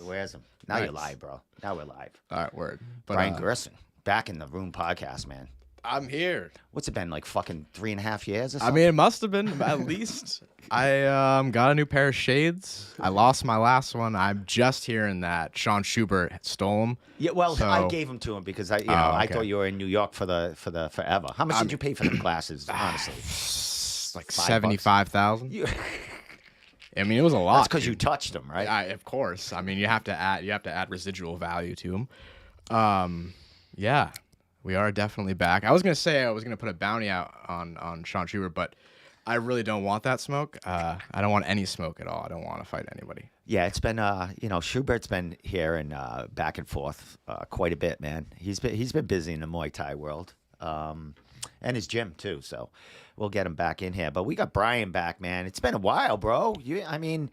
Where's him? Now Nice. you're live, bro. Now we're live. All right, word. But, Brian Gerson, back in the room podcast, man. I'm here. What's it been, like fucking 3.5 years or I something? mean, it must have been at least. I got a new pair of shades. I lost my last one. I'm just hearing that Sean Schubert stole them. Yeah, well, So- I gave him to him because I okay. thought you were in New York for the forever. How much did you pay for the glasses, honestly? Like $5. 75,000. You, I mean, it was a lot. that's because you dude. touched them, right? Of course. I mean, you have to add residual value to them. Yeah, we are definitely back. I was gonna say I was gonna put a bounty out on Sean Schubert, but I really don't want that smoke. I don't want any smoke at all. I don't want to fight anybody. Yeah, it's been Schubert's been here and back and forth quite a bit, man. He's been busy in the Muay Thai world, and his gym too. So we'll get him back in here. But we got Brian back, man. It's been a while, bro. I mean,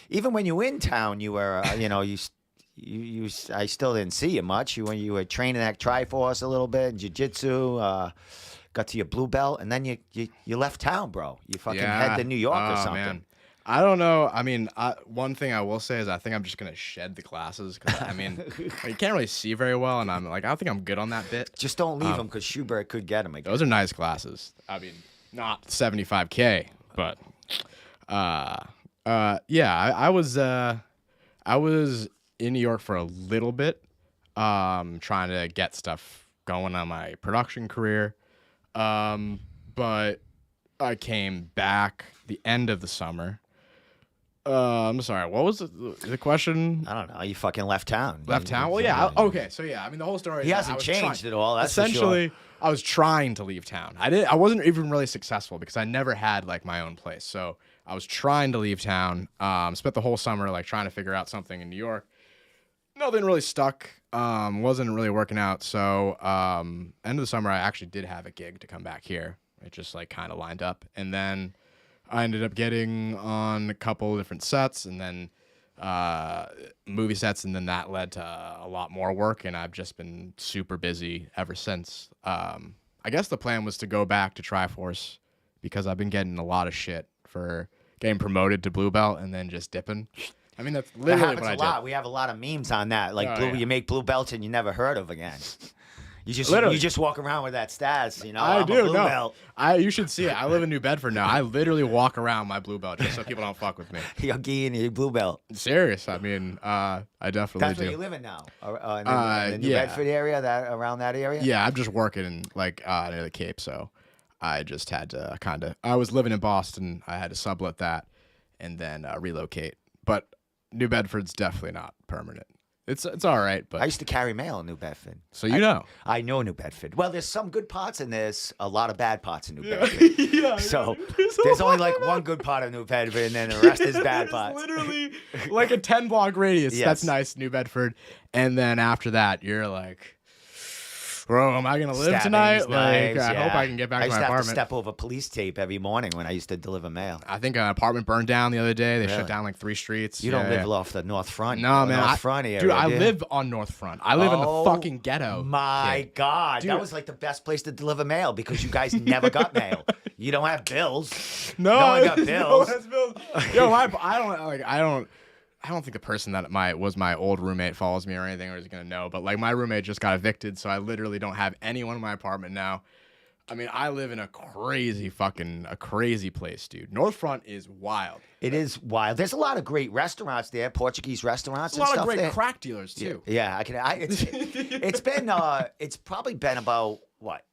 even when you were in town, you were I still didn't see you much. You were training at Triforce a little bit, jiu-jitsu. Got to your blue belt, and then you left town, bro. You fucking head to New York or something. Man. I don't know. I mean, one thing I will say is I think I'm just gonna shed the glasses because I mean, you can't really see very well, and I'm like, I don't think I'm good on that bit. Just don't leave them because Schubert could get them again. Those are nice glasses. I mean, not 75K, but yeah, I was in New York for a little bit, trying to get stuff going on my production career, but I came back the end of the summer. I'm sorry. What was the question? I don't know. You fucking left town. Left town? Well, yeah. Okay. So yeah, I mean, the whole story. He is hasn't I was changed at all. That's essentially, for sure. I was trying to leave town. I wasn't even really successful because I never had like my own place. So I was trying to leave town. Spent the whole summer like trying to figure out something in New York. Nothing really stuck. Wasn't really working out. So end of the summer, I actually did have a gig to come back here. It just like kind of lined up, and then I ended up getting on a couple of different sets, and then movie sets, and then that led to a lot more work, and I've just been super busy ever since. I guess the plan was to go back to Triforce because I've been getting a lot of shit for getting promoted to blue belt and then just dipping. I mean, that's That literally happens what I a did. lot. We have a lot of memes on that. Like Oh, yeah. you make blue belts and you never heard of again. You Literally. just walk around with that status, you know. I I'm do. a blue No, belt. you should see it. I live in New Bedford now. I literally walk around my blue belt just so people don't fuck with me. You're geeing your blue belt. Serious. I mean, I definitely That's do. where you living now, in the New yeah. Bedford area, around that area. Yeah, I'm just working in like near the Cape, so I just had to I was living in Boston. I had to sublet that and then relocate. But New Bedford's definitely not permanent. It's all right, but I used to carry mail in New Bedford. so you know. I know New Bedford. Well, there's some good parts and there's a lot of bad parts in New Bedford. yeah. So there's only like one good part of New Bedford, and then the rest is bad parts. Literally like a 10-block radius. Yes. That's nice, New Bedford. And then after that, you're like, bro, am I gonna live tonight? Stabbings, Like, knives, I yeah. hope I can get back I to used my to have to apartment. step over police tape every morning when I used to deliver mail. I think an apartment burned down the other day. They Really? shut down like 3 streets. You Yeah, don't live yeah. off the North Front. No, man. North Front area. Dude, I do you? live on North Front. I live in the Oh, fucking ghetto. My kid. God, Dude. that was like the best place to deliver mail because you guys never got mail. You don't have bills. No, No one got no bills. one has bills. Yo, I don't think the person that was my old roommate follows me or anything or is gonna know. But like my roommate just got evicted, so I literally don't have anyone in my apartment now. I mean, I live in a crazy place, dude. North Front is wild. It is wild. There's a lot of great restaurants there, Portuguese restaurants There's a and lot stuff of great there. crack dealers too. Yeah, it's probably been about what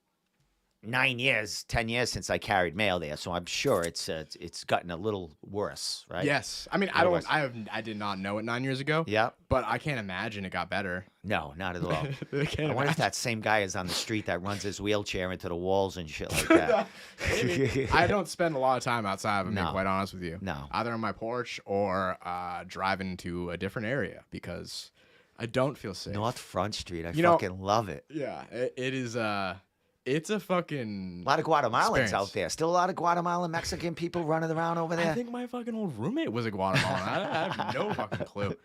9 years, 10 years since I carried mail there, so I'm sure it's gotten a little worse, right? Yes, I mean I did not know it 9 years ago. Yeah. but I can't imagine it got better. No, not at all. I can't I wonder if that same guy is on the street that runs his wheelchair into the walls and shit like that. Maybe. I don't spend a lot of time outside, if I'm being No. quite honest with you. No. Either on my porch or driving to a different area because I don't feel safe. North Front Street, I You know- fucking love it. Yeah, it is. It's a fucking. A lot of Guatemalans experience. out there. Still a lot of Guatemalan Mexican people running around over there. I think my fucking old roommate was a Guatemalan. I have no fucking clue.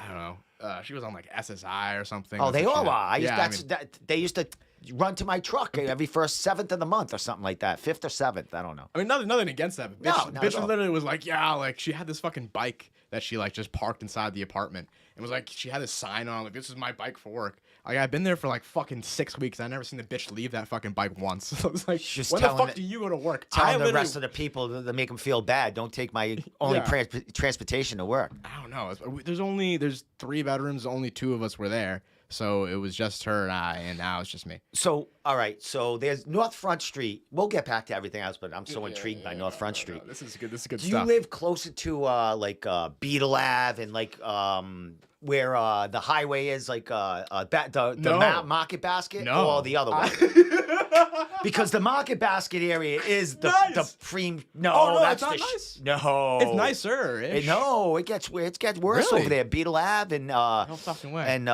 I don't know. She was on like SSI or something. Oh, That's they what she all did. are. Yeah, They used to run to my truck every first 7th of the month or something like that. 5th or 7th. I don't know. I mean, nothing against that. But No, bitch, not at bitch all. literally was like, yeah, like she had this fucking bike that she like just parked inside the apartment and was like, she had this sign on like, this is my bike for work. Like I've been there for like fucking 6 weeks. I never seen the bitch leave that fucking bike once. So I was like, Just when the telling fuck do you go to work? Telling the rest of the people to make them feel bad. Don't take my only Yeah. transportation to work. I don't know. There's 3 bedrooms. Only 2 of us were there. So it was just her and I, and now it's just me. So, all right. So there's North Front Street. We'll get back to everything else, but I'm so intrigued by North Front Street. This is good. This is good Do stuff. you live closer to like Beetle Ave and like where the highway is, like the No. Market Basket, No. or the other one? Because the Market Basket area is the Nice. pre. No, Oh, no, that's it's not the nice. no. It's nicer. No, it gets worse Really? over there. Beetle Ave and No fucking way. and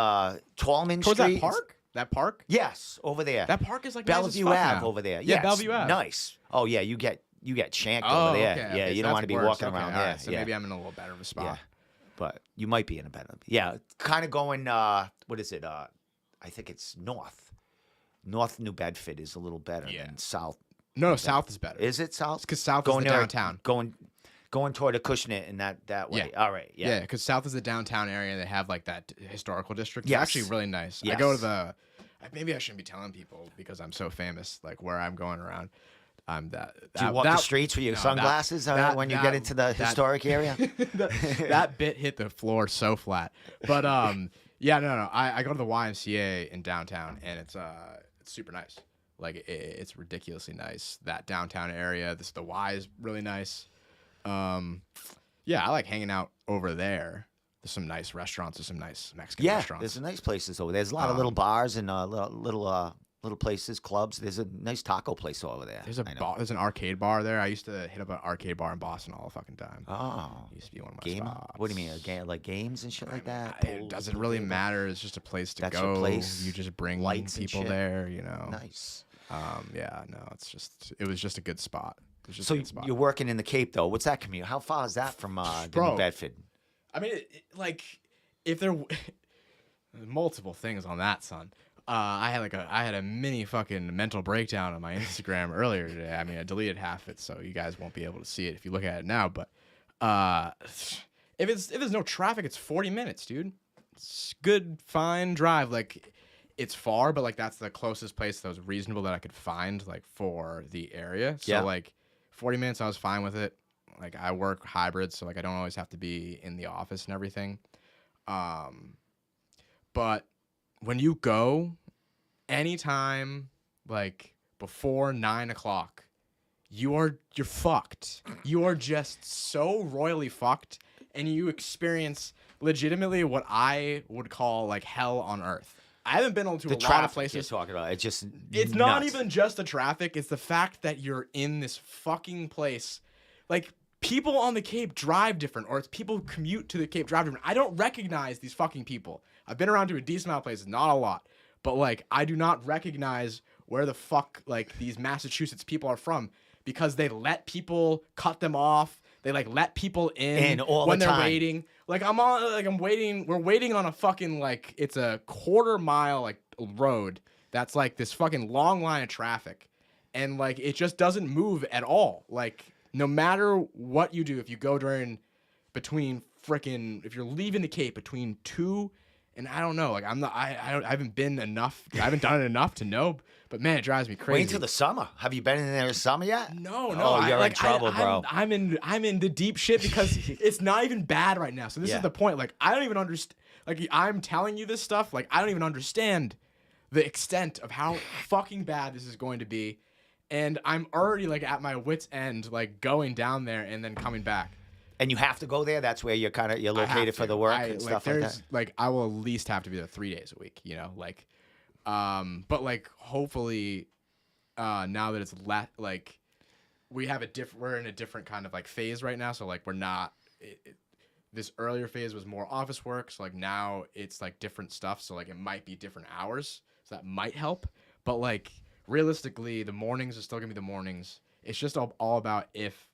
Tallman Towards Street. that park? That park? Yes, over there. That park is like nice Bellevue as fuck Ave now. over there. Yeah, Yes, Bellevue Ave. Nice. Oh yeah, you get shanked Oh, over there. okay. Yeah, okay, you so don't want that's to be worse. walking Okay, around all there. right, so yeah. maybe I'm in a little better of a spot. Yeah, but you might be in a better. Yeah, kind of going. What is it? I think it's north. North New Bedford is a little better Yeah. than south. No, south is better. Is it south? Because south Going is the there, downtown. Going toward Acushnet and that way. Yeah. All right. Yeah, Yeah. because south is the downtown area. They have like that historical district. It's Yes. actually really nice. I Yes. go to the. Maybe I shouldn't be telling people because I'm so famous. Like where I'm going around. I'm that. Do you walk the streets with your no, sunglasses when you get into the historic area? that bit hit the floor so flat. But yeah, no. I go to the YMCA in downtown, and it's super nice. Like it's ridiculously nice. That downtown area. The Y is really nice. Yeah, I like hanging out over there. There's some nice restaurants. There's some nice Mexican Yeah, restaurants. there's some nice places over there. There's a lot of little bars and little places, clubs. There's a nice taco place over there. There's a I know. bar. There's an arcade bar there. I used to hit up an arcade bar in Boston all the fucking time. Oh, It used to be one of my game. spots. What do you mean? Like games and shit like that? It doesn't really matter. It's just a place to That's go. your place. You just bring Lights and people shit. there. You know. Nice. Yeah. No. It was just a good spot. It was just So a good spot. you're working in the Cape though. What's that commute? How far is that from the Bro. New Bedford? I mean, like, if there there's multiple things on that, son. I had a mini fucking mental breakdown on my Instagram earlier today. I mean, I deleted half it, so you guys won't be able to see it if you look at it now. But if there's no traffic, it's 40 minutes, dude. It's good, fine drive. Like, it's far, but like that's the closest place that was reasonable that I could find, like, for the area. So Yeah. like 40 minutes, I was fine with it. Like, I work hybrid, so like I don't always have to be in the office and everything. But when you go anytime like before 9 o'clock, you're fucked. You are just so royally fucked, and you experience legitimately what I would call like hell on earth. I haven't been to The a lot traffic of places. you're talking about. It's just It's not nuts. even just the traffic. It's the fact that you're in this fucking place. Like, people on the Cape drive different, or it's people who commute to the Cape drive different. I don't recognize these fucking people. I've been around to a decent amount of places, not a lot. But, like, I do not recognize where the fuck, like, these Massachusetts people are from because they let people cut them off. They, like, let people in all when the they're time. waiting. Like, I'm waiting. We're waiting on a fucking, like, it's a quarter-mile, like, road that's, like, this fucking long line of traffic. And, like, it just doesn't move at all. Like, no matter what you do, if you go if you're leaving the Cape between 2 and I don't know, like I haven't been enough. I haven't done it enough to know, but man, it drives me crazy. Wait until the summer. Have you been in there in summer yet? No. Oh, you're in trouble, bro. I'm in the deep shit because it's not even bad right now. So this Yeah. is the point. Like, I don't even understand. Like, I'm telling you this stuff. Like, I don't even understand the extent of how fucking bad this is going to be. And I'm already like at my wit's end, like going down there and then coming back. And you have to go there. That's where you're I have located for to. the work and stuff like that. Like, I will at least have to be there 3 days a week, you know, like, but like hopefully, now that it's like we're in a different kind of like phase right now. So like we're not. This earlier phase was more office work, so like now it's like different stuff. So like it might be different hours, so that might help. But like realistically, the mornings are still gonna be the mornings. It's just all about if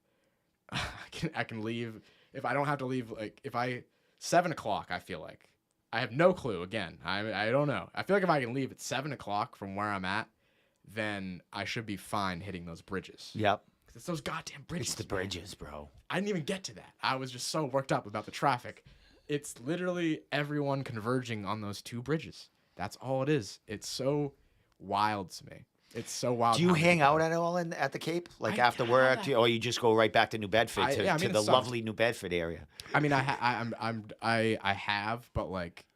I can leave, if I don't have to leave, like if I 7 o'clock. I feel like I have no clue. Again, I don't know. I feel like if I can leave at 7 o'clock from where I'm at, then I should be fine hitting those bridges. Yep. Because it's those goddamn bridges. It's the bridges, bro. I didn't even get to that. I was just so worked up about the traffic. It's literally everyone converging on those 2 bridges. That's all it is. It's so wild to me. It's so wild. Do you hang out at all at the Cape, like after work, or you just go right back to New Bedford to the lovely New Bedford area? I mean, I have, but like,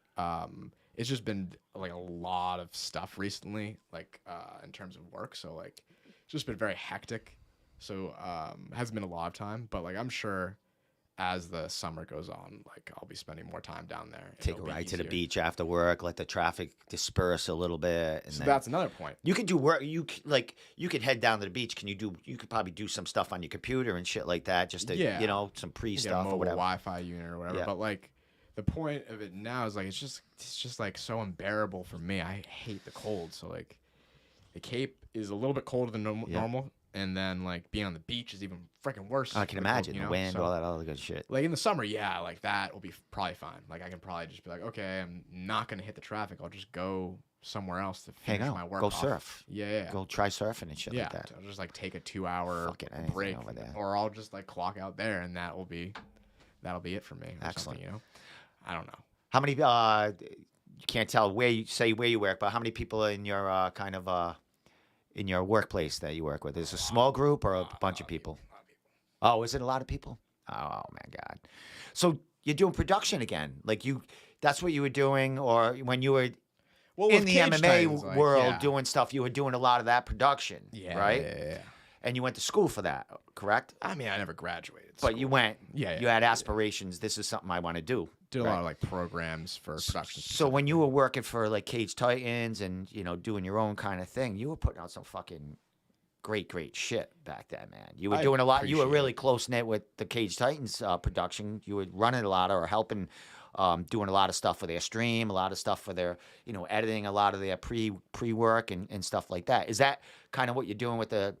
it's just been like a lot of stuff recently, like in terms of work. So like, it's just been very hectic. So hasn't been a lot of time, but like, I'm sure as the summer goes on, like I'll be spending more time down there. Take a ride to the beach after work, let the traffic disperse a little bit. And so that's another point. You can do work. You could head down to the beach. You could probably do some stuff on your computer and shit like that, just to some stuff or whatever, Wi-Fi unit or whatever. Yeah. But like, the point of it now is like it's just like so unbearable for me. I hate the cold. So like, the Cape is a little bit colder than normal. And then, like, being on the beach is even freaking worse. I can imagine. The wind, all that other good shit. Like, in the summer, yeah, like, that will be probably fine. Like, I can probably just be like, okay, I'm not going to hit the traffic. I'll just go somewhere else to finish my work Go off. Surf. Yeah. Go try surfing and shit like that. I'll just, like, take a 2-hour break. Over there. Or I'll just, like, clock out there, and that'll be it for me. Or Excellent. You know? I don't know. How many, you can't tell where you work, but how many people in your in your workplace that you work with? Is it a small group or a bunch of people? Oh, is it a lot of people? Oh, my God. So you're doing production again. Like that's what you were doing, or when you were in the MMA world doing stuff, you were doing a lot of that production, right? Yeah. And you went to school for that, correct? I mean, I never graduated. But you went. Yeah. You had aspirations. This is something I want to do. Did a lot of like programs for production. So when you were working for like Cage Titans and doing your own kind of thing, you were putting out some fucking great shit back then, man. You were doing a lot. You were really close knit with the Cage Titans production. You were running a lot or helping, doing a lot of stuff for their stream, a lot of stuff for their editing, a lot of their pre work and stuff like that. Is that kind of what you're doing with the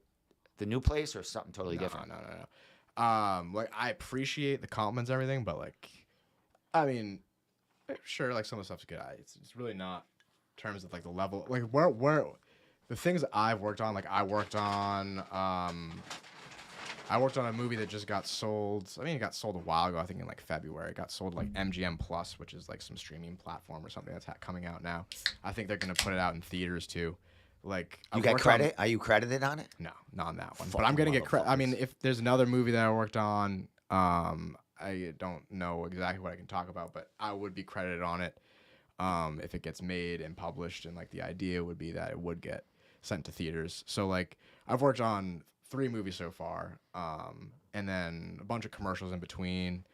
new place, or something totally different? No. Like, I appreciate the compliments and everything, but like, I mean, sure, like some of the stuff's good. It's really not in terms of like the level, like where the things that I've worked on. Like I worked on a movie that just got sold. I mean, it got sold a while ago. I think in like February. It got sold like MGM Plus, which is like some streaming platform or something that's coming out now. I think they're gonna put it out in theaters too. Like, you got credit? Are you credited on it? No, not on that one. But I'm gonna get credit. I mean, if there's another movie that I worked on, I don't know exactly what I can talk about, but I would be credited on it if it gets made and published. And like the idea would be that it would get sent to theaters. So like I've worked on 3 movies so far, and then a bunch of commercials in between,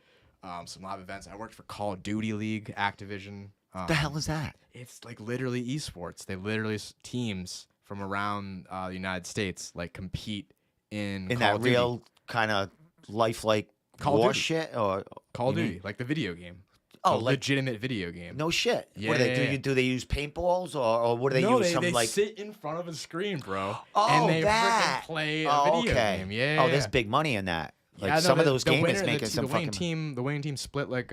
some live events. I worked for Call of Duty League, Activision. The hell is that? It's like literally esports. They literally teams from around the United States like compete in Call that of Duty. real kind of lifelike war shit, or Call of Duty, like the video game. Oh, like legitimate video game. No shit. Yeah. What do they do? Do they use paintballs, or what do they use? They sit in front of a screen, bro. Oh, and they that. freaking play a video game. Yeah. Oh, there's big money in that. Like yeah, some of those games making some the fucking. The winning team split like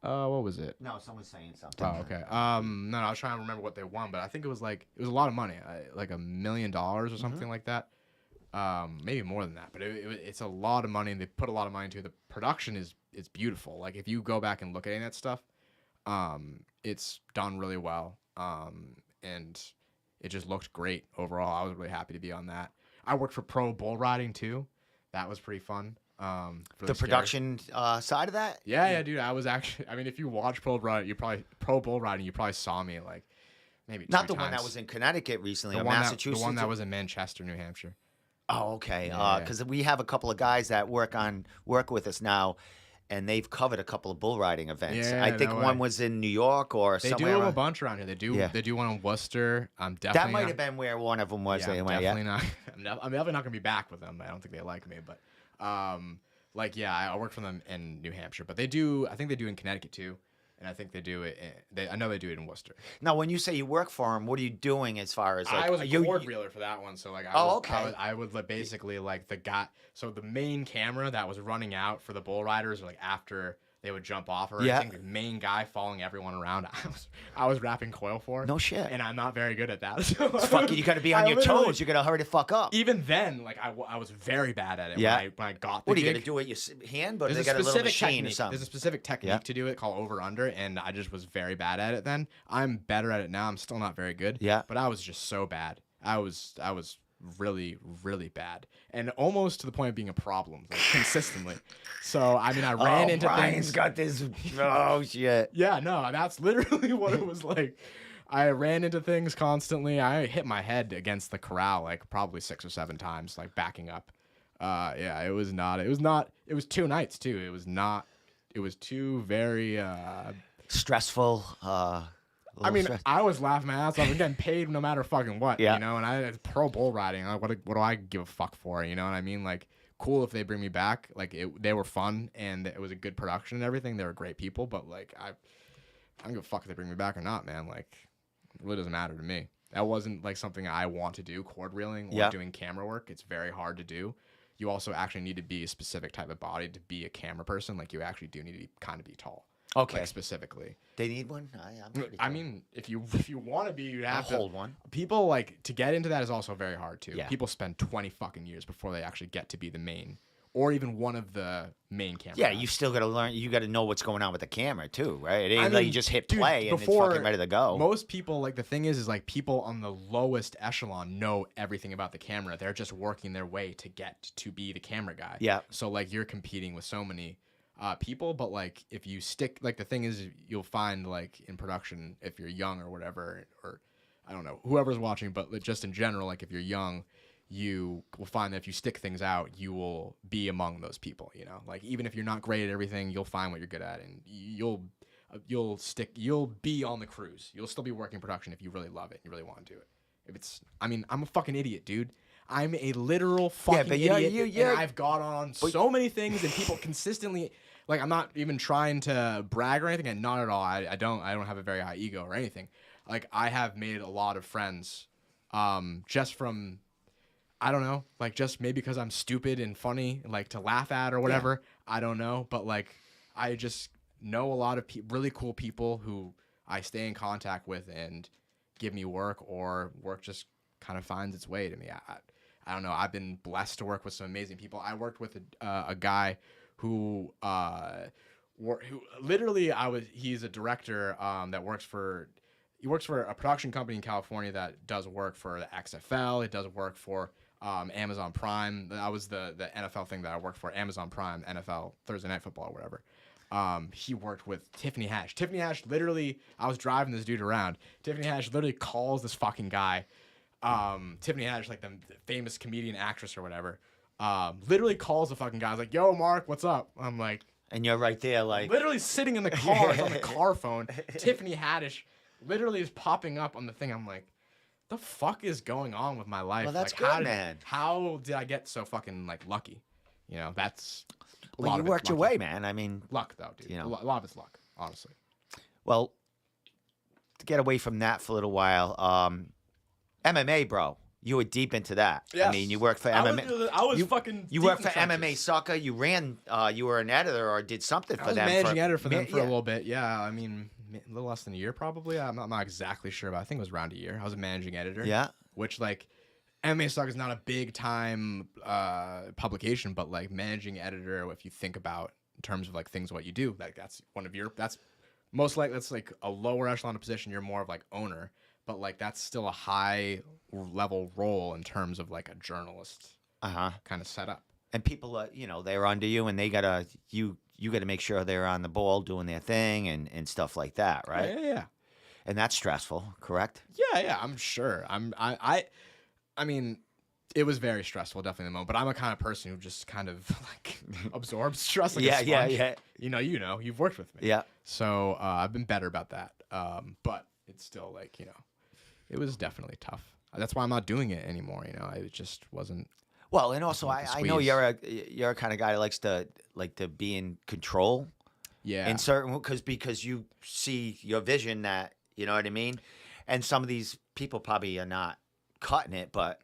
what was it? No, someone's saying something. Oh, okay. No, I was trying to remember what they won, but I think it was a lot of money, like $1 million or something like that. Maybe more than that, but it's a lot of money, and they put a lot of money into it. The production is beautiful. Like if you go back and look at any of that stuff, it's done really well, and it just looked great overall. I was really happy to be on that. I worked for Pro Bull Riding too. That was pretty fun. The production side of that? Yeah, dude. I was actually. I mean, if you watch Pro Bull Riding, you probably saw me like maybe not the times. one that was in Connecticut recently, or The Massachusetts. one that was in Manchester, New Hampshire. Oh, okay. Because we have a couple of guys that work with us now, and they've covered a couple of bull riding events. Yeah, I think one was in New York or they somewhere. They do a bunch around here. They do one in Worcester. Definitely that might have been where one of them was. Yeah, definitely not. I'm definitely not gonna be back with them. I don't think they like me, but I work for them in New Hampshire, but I think they do in Connecticut too. And I think they do it. I know they do it in Worcester. Now, when you say you work for them, what are you doing as far as like? I was a cord reeler for that one, so like. I would basically like the guy. So the main camera that was running out for the bull riders, like after they would jump off or Yeah. anything. The main guy following everyone around, I was wrapping coil for. No shit. And I'm not very good at that. So It's fucking, you got to be on I your literally- toes. You got to hurry the fuck up. Even then, like I was very bad at it Yeah. when I got the What are you gig. going to do it with your hand? But There's they a got a little specific machine or technique. something. There's a specific technique Yeah. to do it called over under, and I just was very bad at it then. I'm better at it now. I'm still not very good. Yeah. But I was just so bad. I was really, really bad, and almost to the point of being a problem, like consistently. So I mean, I ran into Brian's things. got this. Oh shit. Yeah, no, that's literally what it was like. I ran into things constantly. I hit my head against the corral like probably 6 or 7 times, like backing up. Yeah, it was not. It was 2 nights too. It was not. It was 2 very. Stressful. I mean, I was laughing my ass off. I'm getting paid no matter fucking what, Yeah. you know. And it's pro bull riding. Like, what do I give a fuck for? You know what I mean? Like, cool if they bring me back. Like, they were fun and it was a good production and everything. They were great people, but like, I don't give a fuck if they bring me back or not, man. Like, it really doesn't matter to me. That wasn't like something I want to do. Cord reeling or Yeah. doing camera work. It's very hard to do. You also actually need to be a specific type of body to be a camera person. Like, you actually do need to kind of be tall. Okay. Like, specifically. They need one. I'm pretty I tall. mean, if you want to be, you I'll have to hold one. People like to get into that is also very hard too. Yeah. People spend 20 fucking years before they actually get to be the main or even one of the main camera. Yeah, guys. you still got to learn. You got to know what's going on with the camera too, right? It ain't I like mean, you just hit dude, play and it's before- fucking ready to go. Most people, like the thing is like people on the lowest echelon know everything about the camera. They're just working their way to get to be the camera guy. Yeah. So like you're competing with so many people, but like if you stick, like the thing is you'll find like in production if you're young or whatever, or I don't know whoever's watching, but just in general, like if you're young, you will find that if you stick things out, you will be among those people. You know, like even if you're not great at everything, you'll find what you're good at, and you'll be on the cruise. You'll still be working production if you really love it, and you really want to do it. If it's, I mean, I'm a fucking idiot, dude. I'm a literal fucking but idiot, you're- and I've got on so many things, and people consistently, like, I'm not even trying to brag or anything, and not at all. I don't have a very high ego or anything. Like, I have made a lot of friends, just from, I don't know, like, just maybe because I'm stupid and funny, like, to laugh at or whatever. I don't know, but like, I just know a lot of really cool people who I stay in contact with and give me work, or work just kind of finds its way to me. I don't know. I've been blessed to work with some amazing people. I worked with a guy who literally he's a director that works for a production company in California that does work for the XFL. It does work for Amazon Prime. That was the NFL thing that I worked for, Amazon Prime, NFL, Thursday Night Football or whatever. He worked with Tiffany Haddish. Tiffany Haddish literally, I was driving this dude around. Tiffany Haddish literally calls this fucking guy. Tiffany Haddish, like the famous comedian actress or whatever, literally calls the fucking guy. I was like, yo, Mark, what's up? I'm like, And you're right there, like, literally sitting in the car on the car phone. Tiffany Haddish literally is popping up on the thing. I'm like, the fuck is going on with my life? Well, that's like, good, man. How did I get so fucking like lucky? You know, that's a well, lot you of it's worked your lucky. way, man. I mean, Luck though, dude. You know. A lot of it's luck, honestly. well, to get away from that for a little while, MMA, bro. You were deep into that. I mean, you worked for MMA. I was you, fucking. You deep worked in for the trenches. MMA Soccer. You ran. You were an editor or did something for I was them. managing editor for them for a yeah. little bit. Yeah, I mean, a little less than a year probably. I'm not exactly sure, but I think it was around a year. I was a managing editor. Yeah. Which like, MMA Stock is not a big time publication, but like managing editor, if you think about in terms of like things what you do, like that's most likely that's like a lower echelon position. You're more of like owner, but like that's still a high level role in terms of like a journalist kind of setup. And people, they're under you, and they gotta you gotta make sure they're on the ball doing their thing and stuff like that, right? Yeah. And that's stressful, correct? Yeah, I'm sure. I mean, it was very stressful, definitely in the moment. But I'm a kind of person who just kind of like absorbs stress like a sponge. Yeah. You know, you've worked with me. Yeah. So I've been better about that. But it's still like, it was definitely tough. That's why I'm not doing it anymore. It just wasn't. Well, and also Like the I know squeeze. you're a kind of guy that likes to be in control. Yeah. In certain because you see your vision that you know what I mean, and some of these people probably are not cutting it, but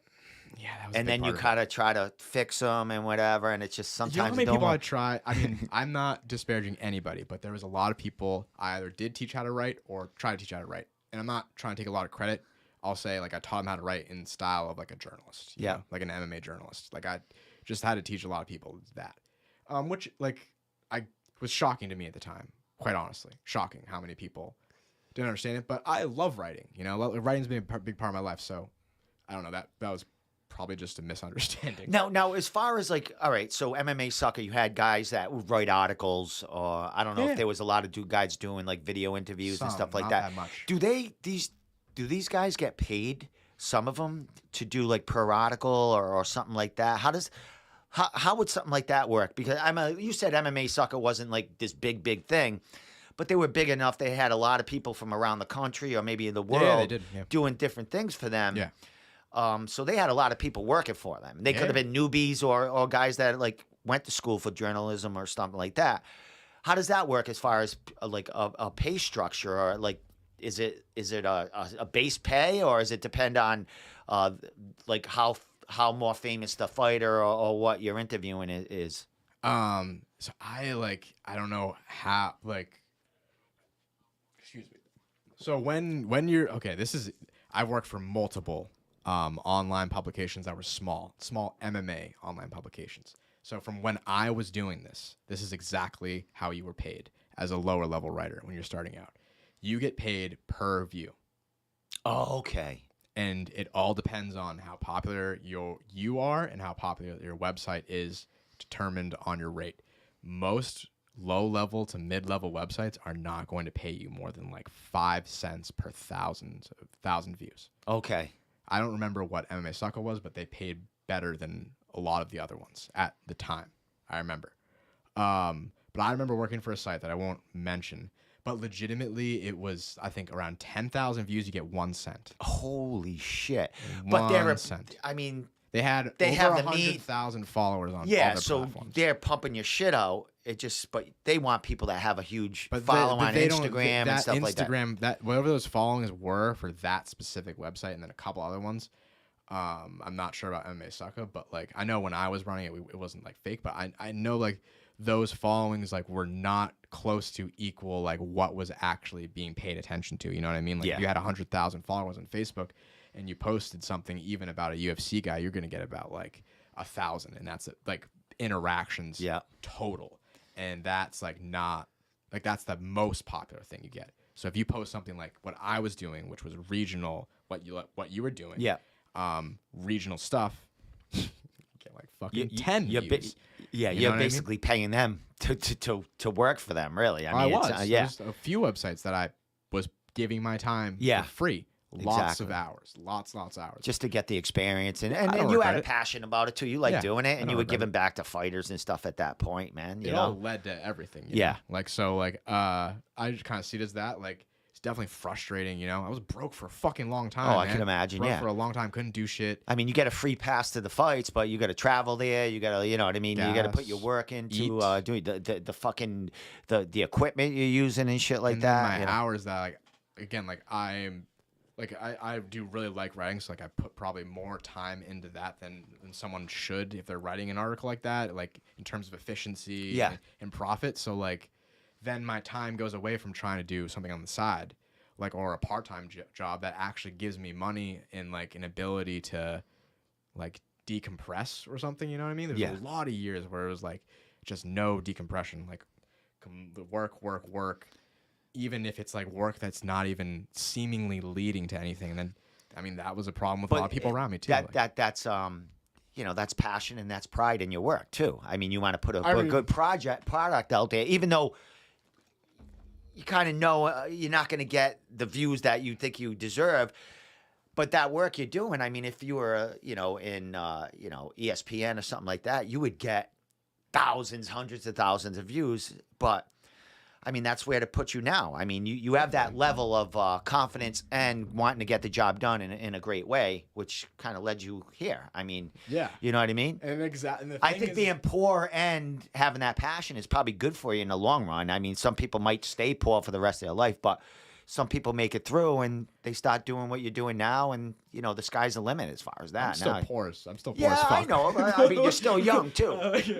Yeah, that was a And big then you part of it. kind of try to fix them and whatever, and it's just You know how sometimes many it don't people I work. try? I mean, I'm not disparaging anybody, but there was a lot of people I either did teach how to write or try to teach how to write. And I'm not trying to take a lot of credit. I'll say like I taught them how to write in style of like a journalist, you Yeah. know, like an MMA journalist. Like I just had to teach a lot of people that, which like I was shocking to me at the time, quite honestly, shocking how many people didn't understand it. But I love writing, you know, writing's been a big part of my life. So I don't know, that was probably just a misunderstanding. Now, as far as like, all right, so MMA Sucker, you had guys that would write articles, or I don't know Yeah. if there was a lot of guys doing like video interviews and stuff like Not that. much. Do these guys get paid? Some of them to do like per article or something like that. How would something like that work? Because you said MMA Sucker wasn't like this big thing, but they were big enough. They had a lot of people from around the country or maybe in the world Yeah, they did. Yeah. doing different things for them. Yeah. So they had a lot of people working for them. They could have been newbies or guys that like went to school for journalism or something like that. How does that work as far as like a pay structure, or like is it a base pay, or does it depend on like how more famous the fighter or what you're interviewing is? So I don't know how, like, excuse me. So when you're okay, I've worked for multiple online publications that were small MMA online publications. So from when I was doing this is exactly how you were paid as a lower level writer when you're starting out. You get paid per view. Oh, okay. And it all depends on how popular you are and how popular your website is, determined on your rate. Most low-level to mid-level websites are not going to pay you more than like 5 cents per thousand views. Okay. I don't remember what MMA Sucker was, but they paid better than a lot of the other ones at the time. I remember. But I remember working for a site that I won't mention, but legitimately it was, I think, around 10,000 views, you get 1 cent. Holy shit. 1 cent. I mean, They had They over have the 100,000 followers on all yeah, their so platforms. they're pumping your shit out. But they want people that have a huge But follow on they don't- Instagram and stuff like that. Instagram, that whatever those followings were for that specific website, and then a couple other ones. I'm not sure about MMA Sucker, but like I know when I was running it, it wasn't like fake, but I know like those followings like were not close to equal like what was actually being paid attention to. You know what I mean? Like Yeah. if you had 100,000 followers on Facebook and you posted something even about a UFC guy, you're gonna get about like 1,000, and that's like interactions Yeah. total. And that's like not like that's the most popular thing you get. So if you post something like what I was doing, which was regional, what you were doing, Yeah. Regional stuff, you get like fucking You- 10 you're views. Yeah, You know you're what I mean? basically paying them to work for them, really. I mean, was. yeah. There's a few websites that I was giving my time Yeah. for free. Lots of Exactly. hours. Lots of hours. Just to get the experience. And I don't you had regret a it. passion about it, too. You like Yeah, doing I it, and don't you were regret giving it. back to fighters and stuff at that point, man. You It know? all led to everything. you Yeah. know? Like, so, like, I just kind of see it as that. Like, it's definitely frustrating, you know? I was broke for a fucking long time. Oh, I man. can imagine, Broke yeah. for a long time. Couldn't do shit. I mean, you get a free pass to the fights, but you got to travel there. You got to, you know what I mean? You got to put your Gas, work into eat. doing the fucking the equipment you're using and shit like And then that. my you know? hours that, like, again, like, I do really like writing, so like I put probably more time into that than someone should if they're writing an article like that, like in terms of efficiency Yeah. and profit. So like then my time goes away from trying to do something on the side, like or a part-time job that actually gives me money and like an ability to like decompress or something. You know what I mean? There's Yeah. a lot of years where it was like just no decompression, like the work. Even if it's like work that's not even seemingly leading to anything. And then, I mean, that was a problem with a lot of people around me too. That's you know, that's passion and that's pride in your work too. I mean, you want to put I a mean- good product out there, even though you kind of know you're not going to get the views that you think you deserve. But that work you're doing, I mean, if you were, you know, in, you know, ESPN or something like that, you would get thousands, hundreds of thousands of views. But I mean, that's where to put you now. I mean, you have that level of confidence and wanting to get the job done in a great way, which kind of led you here. I mean, Yeah. you know what I mean? And exactly. I think being poor and having that passion is probably good for you in the long run. I mean, some people might stay poor for the rest of their life, but some people make it through and they start doing what you're doing now, and you know the sky's the limit as far as that. I'm still now, poor. I'm still poor yeah, as fuck. I know. But, I mean, you're still young too.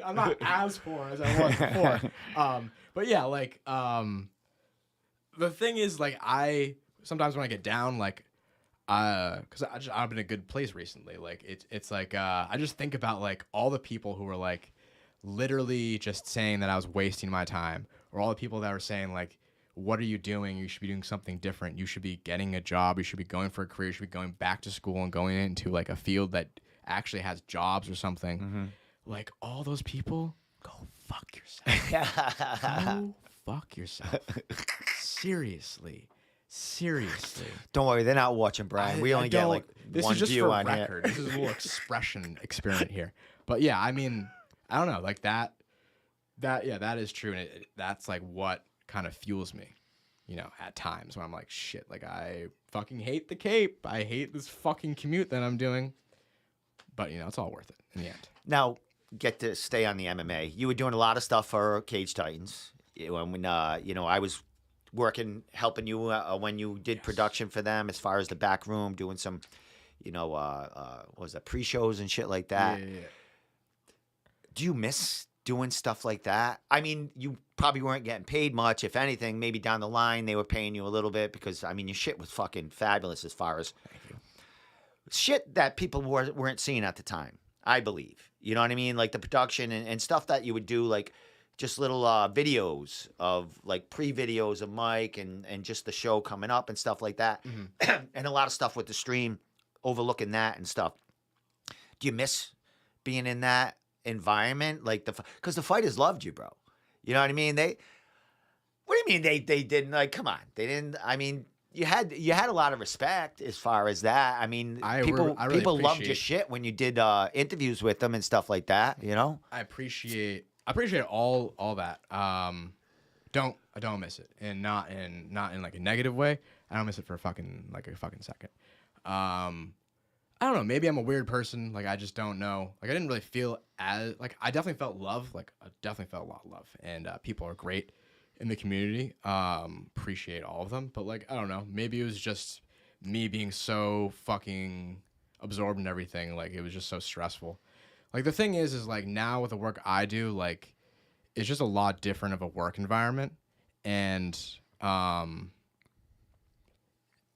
I'm not as poor as I was before. But yeah, like the thing is, like, I sometimes when I get down, like, because I've been in a good place recently. Like it's like I just think about like all the people who were like literally just saying that I was wasting my time, or all the people that were saying like, what are you doing? You should be doing something different. You should be getting a job. You should be going for a career. You should be going back to school and going into like a field that actually has jobs or something. Mm-hmm. Like all those people, go fuck yourself. Go fuck yourself. Seriously. Don't worry, they're not watching, Brian. We only get like this one is just view for on record. This is a little experiment here. But yeah, I mean, I don't know, like that is true, and that's like what kind of fuels me, you know, at times when I'm like, shit, like I fucking hate the Cape. I hate this fucking commute that I'm doing. But you know, it's all worth it in the end. Now, get to stay on the MMA. You were doing a lot of stuff for Cage Titans. When you know, I was helping you when you did production for them, as far as the back room, doing some, you know, what was that, pre-shows and shit like that. Yeah. Do you miss doing stuff like that? I mean, you probably weren't getting paid much. If anything, maybe down the line they were paying you a little bit, because I mean, your shit was fucking fabulous as far as shit that people weren't seeing at the time, I believe. You know what I mean? Like the production and stuff that you would do, like just little videos of like pre-videos of Mike and just the show coming up and stuff like that. Mm-hmm. And a lot of stuff with the stream, overlooking that and stuff. Do you miss being in that environment? Like because the fighters loved you, bro. You know what I mean? What do you mean they didn't? Like, come on. They didn't. I mean, you had a lot of respect as far as that. I mean, people loved your shit when you did interviews with them and stuff like that, you know? I appreciate all that. I don't miss it, and not in like a negative way. I don't miss it for a fucking second. I don't know. Maybe I'm a weird person. Like I just don't know. Like I didn't really feel as like I definitely felt love. Like I definitely felt a lot of love, and people are great in the community. Appreciate all of them, but like I don't know. Maybe it was just me being so fucking absorbed in everything. Like it was just so stressful. Like the thing is like now with the work I do, like it's just a lot different of a work environment, and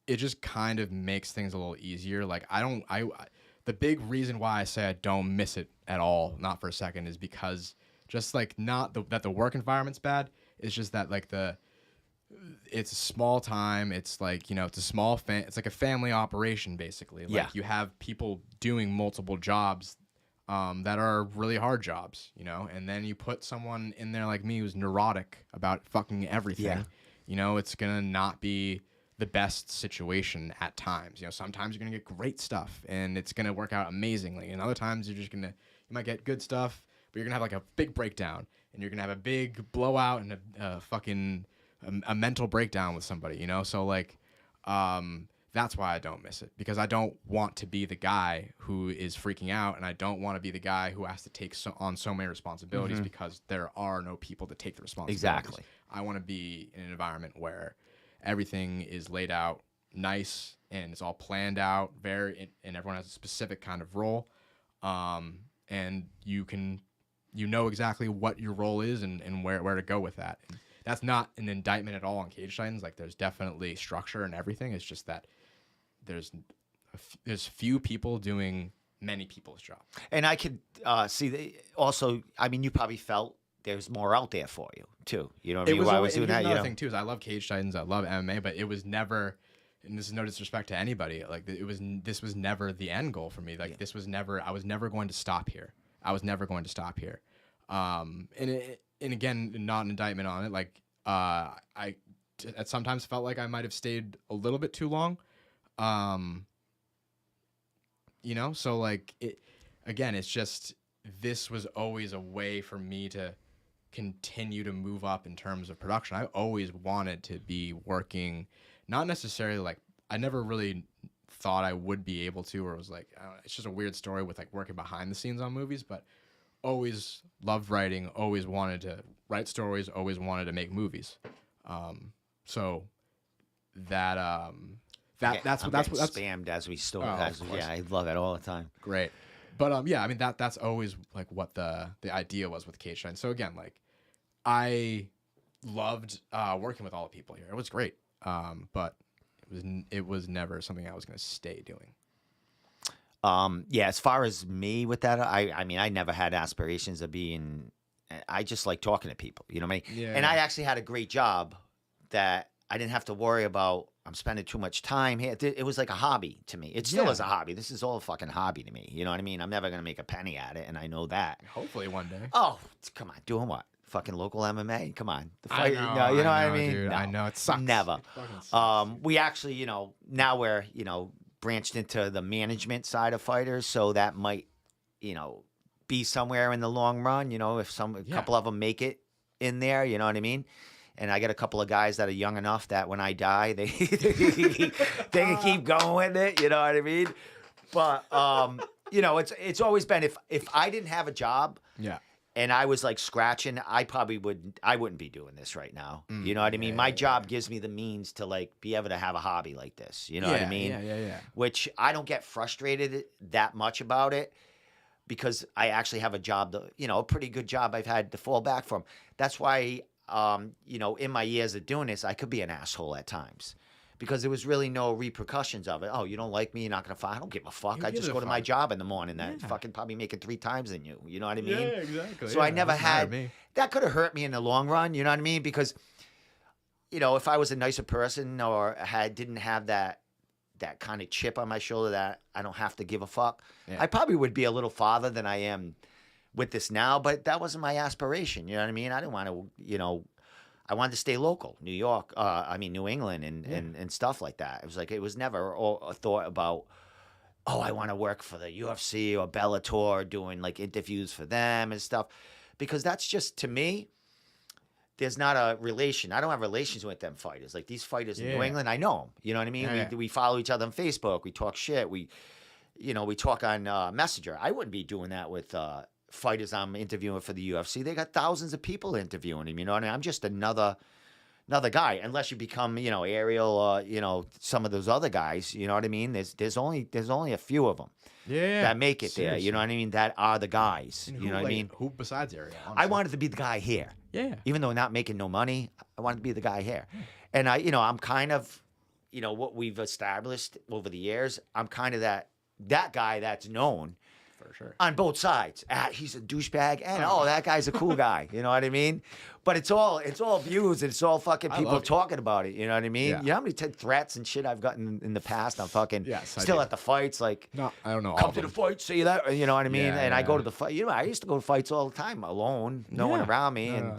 it just kind of makes things a little easier. Like the big reason why I say I don't miss it at all, not for a second, is because just like that the work environment's bad. It's just that like it's a small time. It's like, you know, it's like a family operation basically. Like you have people doing multiple jobs that are really hard jobs, you know, and then you put someone in there like me who's neurotic about fucking everything. Yeah. You know, it's gonna not be the best situation at times. You know, sometimes you're gonna get great stuff and it's gonna work out amazingly, and other times you might get good stuff, but you're gonna have like a big breakdown, and you're gonna have a big blowout and a fucking mental breakdown with somebody. You know, so like that's why I don't miss it, because I don't want to be the guy who is freaking out, and I don't want to be the guy who has to take on so many responsibilities, mm-hmm. because there are no people to take the responsibilities. Exactly. I want to be in an environment where everything is laid out nice and it's all planned out and everyone has a specific kind of role, and you know exactly what your role is and where to go with that. And that's not an indictment at all on Cage Titans. Like there's definitely structure and everything. It's just that there's few people doing many people's job. And I could see also, I mean, you probably felt there's more out there for you too. You know what I mean? Why I was doing that. Another thing too is I love Cage Titans. I love MMA, but it was never, and this is no disrespect to anybody, like this was never the end goal for me. Like this was never, I was never going to stop here. And again, not an indictment on it. Like I sometimes felt like I might have stayed a little bit too long. You know, so like it's just, this was always a way for me to continue to move up in terms of production. I always wanted to be working, not necessarily like, I never really thought I would be able to, or it was like, I don't know, it's just a weird story with like working behind the scenes on movies, but always loved writing, always wanted to write stories, always wanted to make movies. So that Yeah, that's I'm that's getting that's spammed as we still. Oh, of course. Yeah, I love it all the time. great. But yeah, I mean that's always like what the idea was with Cage Shine. So again, like I loved working with all the people here. It was great. But it was never something I was going to stay doing. Yeah, as far as me with that, I mean, I never had aspirations of being. I just like talking to people. You know what I mean? Yeah. And I actually had a great job that I didn't have to worry about. I'm spending too much time here. It was like a hobby to me. It still Yeah. is a hobby. This is all a fucking hobby to me. You know what I mean? I'm never gonna make a penny at it, and I know that. Hopefully one day. Oh, come on, doing what? Fucking local MMA? Come on, the I fight. know, No, you know what I know, mean? dude. No, I know it sucks. Never. It fucking sucks, dude. We actually, now we're branched into the management side of fighters, so that might, be somewhere in the long run. If a couple of them make it in there, you know what I mean. And I got a couple of guys that are young enough that when I die, they they can keep going with it. You know what I mean? But it's always been if I didn't have a job, Yeah. and I was like scratching, I wouldn't be doing this right now. You know what I mean? My job gives me the means to like be able to have a hobby like this. You know what I mean? Yeah. Which I don't get frustrated that much about it because I actually have a job, a pretty good job I've had to fall back from. That's why, in my years of doing this, I could be an asshole at times. Because there was really no repercussions of it. Oh, you don't like me? You're not going to fight? I don't give a fuck. I just go to my job in the morning. That's fucking probably making 3 times than you. You know what I mean? Yeah, exactly. So I never had... That could have hurt me in the long run. You know what I mean? Because, if I was a nicer person or didn't have that kind of chip on my shoulder that I don't have to give a fuck, I probably would be a little farther than I am with this now. But that wasn't my aspiration. You know what I mean? I didn't want to, I wanted to stay local, New York, New England and stuff like that. It was like, it was never a thought about, I want to work for the UFC or Bellator doing like interviews for them and stuff. Because that's just, to me, there's not a relation. I don't have relations with them fighters. Like these fighters in New England, I know them. You know what I mean? We follow each other on Facebook. We talk shit. We talk on Messenger. I wouldn't be doing that with fighters I'm interviewing for the UFC. They got thousands of people interviewing him. You know what I mean? I'm just another guy. Unless you become, Ariel, some of those other guys. You know what I mean? There's only a few of them that make it there. You know what I mean? That are the guys. And you know what I mean? Who besides Ariel? I wanted to be the guy here. Yeah. Even though not making no money, I wanted to be the guy here. And I'm kind of, what we've established over the years. I'm kind of that guy that's known. For sure. On both sides. He's a douchebag, and that guy's a cool guy. You know what I mean? But it's all views, and it's all fucking people talking about it. You know what I mean? Yeah. You know how many threats and shit I've gotten in the past? I'm fucking still at the fights, like No, I don't know. come to the fight, see that? You know what I mean? Yeah, and I go to the fight. I used to go to fights all the time, alone, no one around me, and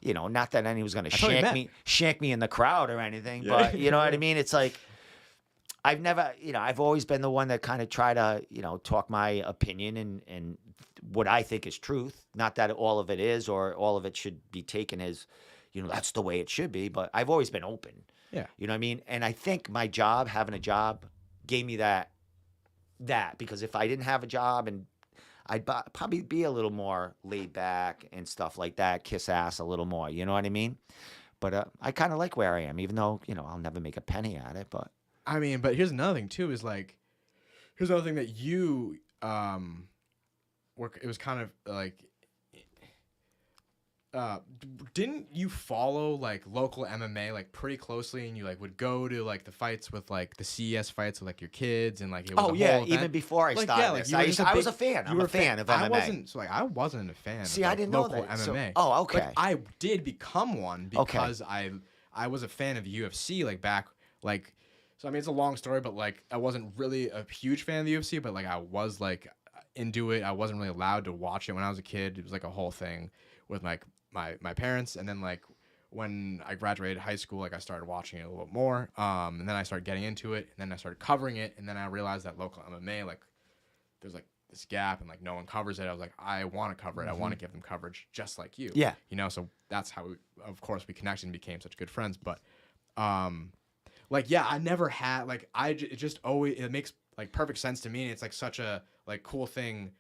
not that anyone's gonna shank me in the crowd or anything. But you know what I mean? It's like. I've never, I've always been the one that kind of try to, talk my opinion and what I think is truth. Not that all of it is or all of it should be taken as, that's the way it should be. But I've always been open. Yeah. You know what I mean? And I think my job, having a job, gave me that because if I didn't have a job, and I'd probably be a little more laid back and stuff like that, kiss ass a little more. You know what I mean? But I kind of like where I am, even though, I'll never make a penny at it. But I mean, but here's another thing too. Is like, here's another thing that you it was kind of like, didn't you follow like local MMA like pretty closely, and you like would go to like the fights with like the CES fights with like your kids, and like it was a whole event? Even before I Like, started yeah, like, this, I was a fan. I'm a fan of MMA. I wasn't a fan. See, of, like, I didn't know local that. So- MMA. okay. But I did become one because I was a fan of the UFC like back like. So I mean, it's a long story, but like I wasn't really a huge fan of the UFC, but like I was like into it. I wasn't really allowed to watch it when I was a kid. It was like a whole thing with like my parents, and then like when I graduated high school, like I started watching it a little bit more, and then I started getting into it, and then I started covering it, and then I realized that local MMA like there's like this gap, and like no one covers it. I was like, I want to cover it. I want to give them coverage just like you. Yeah. So that's how of course we connected and became such good friends, but like, yeah, I never had, like, it just always, it makes, like, perfect sense to me, and it's, like, such a, like, cool thing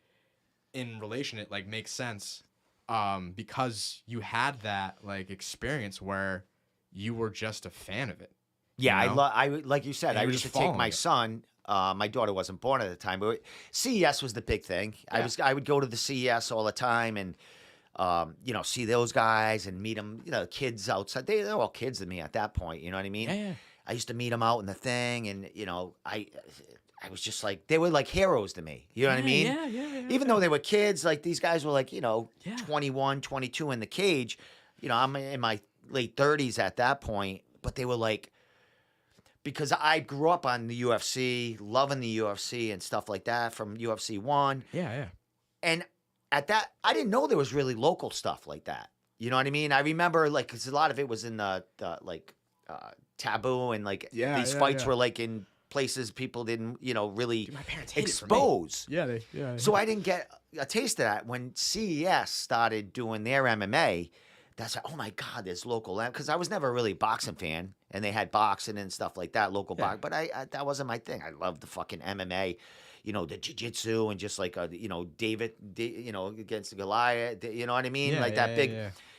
in relation. It, like, makes sense because you had that, like, experience where you were just a fan of it. Yeah, you know? like you said, And I you were used to just take following my it. son. My daughter wasn't born at the time, but CES was the big thing. Yeah. I would go to the CES all the time and see those guys and meet them. Kids outside. They're all kids to me at that point. You know what I mean? Yeah, yeah. I used to meet them out in the thing, and I was just like they were like heroes to me. You know what I Yeah, mean? yeah, yeah, yeah, Even yeah. though they were kids, like these guys were like Yeah. 21, 22 in the cage. I'm in my late 30s at that point, but they were like because I grew up on the UFC, loving the UFC and stuff like that from UFC 1. Yeah, yeah. And at that, I didn't know there was really local stuff like that. You know what I mean? I remember like, because a lot of it was in the like taboo and like Yeah, these yeah, fights yeah. were like in places people didn't, really Dude, my parents hate it for me. expose. Yeah, So I didn't get a taste of that when CES started doing their MMA. That's like, oh my God, there's local because I was never really a boxing fan, and they had boxing and stuff like that, local Yeah. box. But I that wasn't my thing. I loved the fucking MMA, the jiu-jitsu and just like David, against Goliath. You know what I mean? Yeah, like yeah, that yeah, big,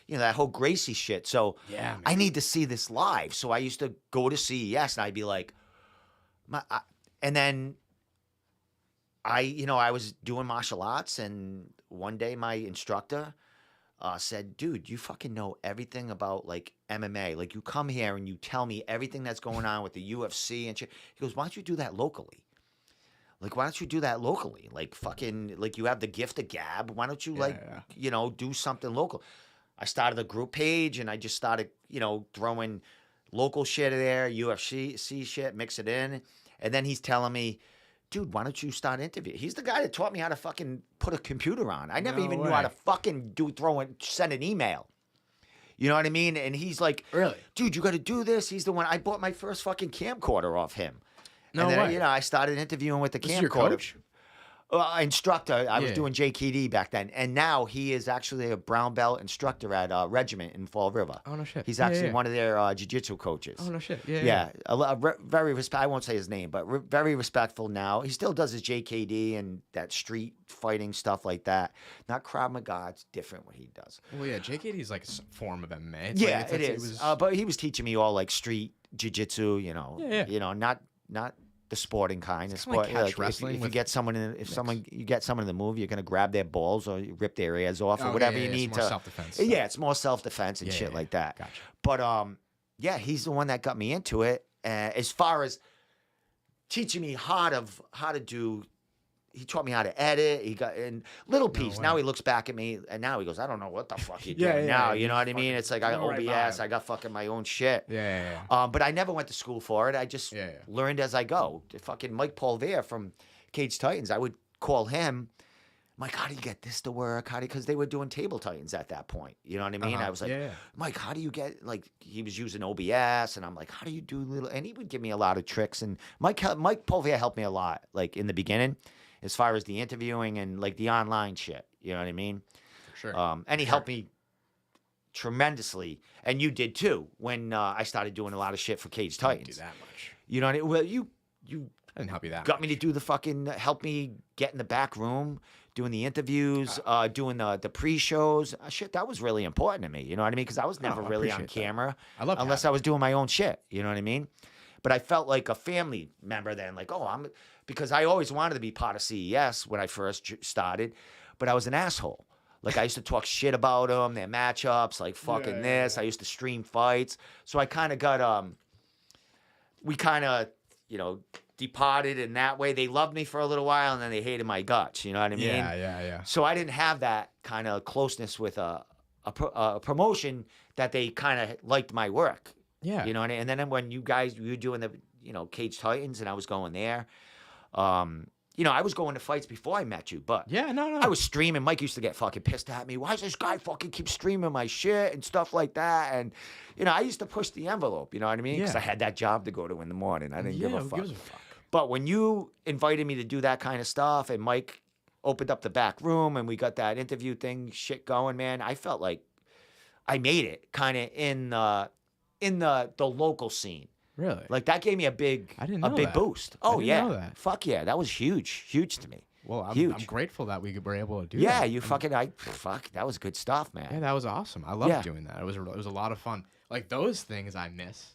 yeah. that whole Gracie shit. So Yeah, I man. need to see this live. So I used to go to CES and I'd be like, and then I was doing martial arts, and one day my instructor said, "Dude, you fucking know everything about like MMA. Like you come here and you tell me everything that's going on with the UFC and shit." He goes, "Why don't you do that locally? Like, why don't you do that locally? Like fucking like you have the gift of gab. Why don't you do something local?" I started a group page and I just started, throwing local shit in there, UFC shit, mix it in. And then he's telling me, dude, why don't you start interviewing? He's the guy that taught me how to fucking put a computer on. I never No even knew how to way. fucking send an email. You know what I mean? And he's like, Really? dude, you got to do this. He's the one. I bought my first fucking camcorder off him. No and then, way. I started interviewing with the This camcorder. is your coach? Instructor. I was Yeah. doing JKD back then. And now he is actually a brown belt instructor at Regiment in Fall River. Oh, no shit. He's Yeah, actually yeah. one of their jiu-jitsu coaches. Oh, no shit. Yeah, Yeah, very I won't say his name, but very respectful now. He still does his JKD and that street fighting stuff like that. Not Krav Maga. It's different what he does. Well, yeah, JKD is like a form of MMA. Yeah, it is. But he was teaching me all like street jiu-jitsu. Yeah, yeah. Not the sporting kind. The kinda like sport. catch wrestling If you with get someone you get someone in the move, you're gonna grab their balls or you rip their ears off or Oh, whatever yeah, you yeah, need it's to. more self-defense Yeah, stuff. it's more self-defense and Yeah, shit yeah, like that. Gotcha. But yeah, he's the one that got me into it. As far as teaching me how to do, he taught me how to edit. He got in little piece. way. Now he looks back at me and now he goes, "I don't know what the fuck you're Yeah, doing yeah, now." yeah, You know you what I mean? fucking It's like I got know right OBS. vibe. I got fucking my own shit. Yeah. But I never went to school for it. I just Yeah, yeah. learned as I go. Fucking Mike Polvere from Cage Titans. I would call him. Mike, how do you get this to work? Because they were doing Table Titans at that point. You know what I mean? Uh-huh. I was like, Yeah. Mike, how do you get he was using OBS, and I'm like, how do you do little? And he would give me a lot of tricks. And Mike Polvere helped me a lot, like in the beginning, as far as the interviewing and like the online shit. You know what I mean? For sure. And he helped me tremendously, and you did too when I started doing a lot of shit for Cage I Titans. didn't do that much. You know what I mean? Well, you I didn't help you that got much. me to do the fucking help me get in the back room, doing the interviews, doing the pre-shows. Shit, that was really important to me. You know what I mean? Because I was never I really on appreciate that. camera I love unless I was doing my own shit. You know what I mean? But I felt like a family member then, like, because I always wanted to be part of CES when I first started, but I was an asshole. Like I used to talk shit about them, their matchups, like fucking Yeah. this. I used to stream fights, so I kind of got we kind of departed in that way. They loved me for a little while, and then they hated my guts. You know what I mean? Yeah. So I didn't have that kind of closeness with a promotion that they kind of liked my work. Yeah. You know, and then when you were doing the Cage Titans, and I was going there. I was going to fights before I met you, but Yeah, no. I was streaming. Mike used to get fucking pissed at me. Why does this guy fucking keep streaming my shit and stuff like that? And I used to push the envelope. You know what I mean? Because Yeah. I had that job to go to in the morning. I didn't give a who fuck. gives a fuck? But when you invited me to do that kind of stuff, and Mike opened up the back room, and we got that interview thing shit going, man, I felt like I made it kind of in the local scene. Really? Like that gave me a big I didn't know that. boost. Oh didn't yeah, know that. fuck yeah, that was huge to me. Well, I'm Huge. grateful that we were able to do Yeah, that. you fucking that was good stuff, man. Yeah, that was awesome. I loved Yeah. doing that. It was a lot of fun. Like those things I miss.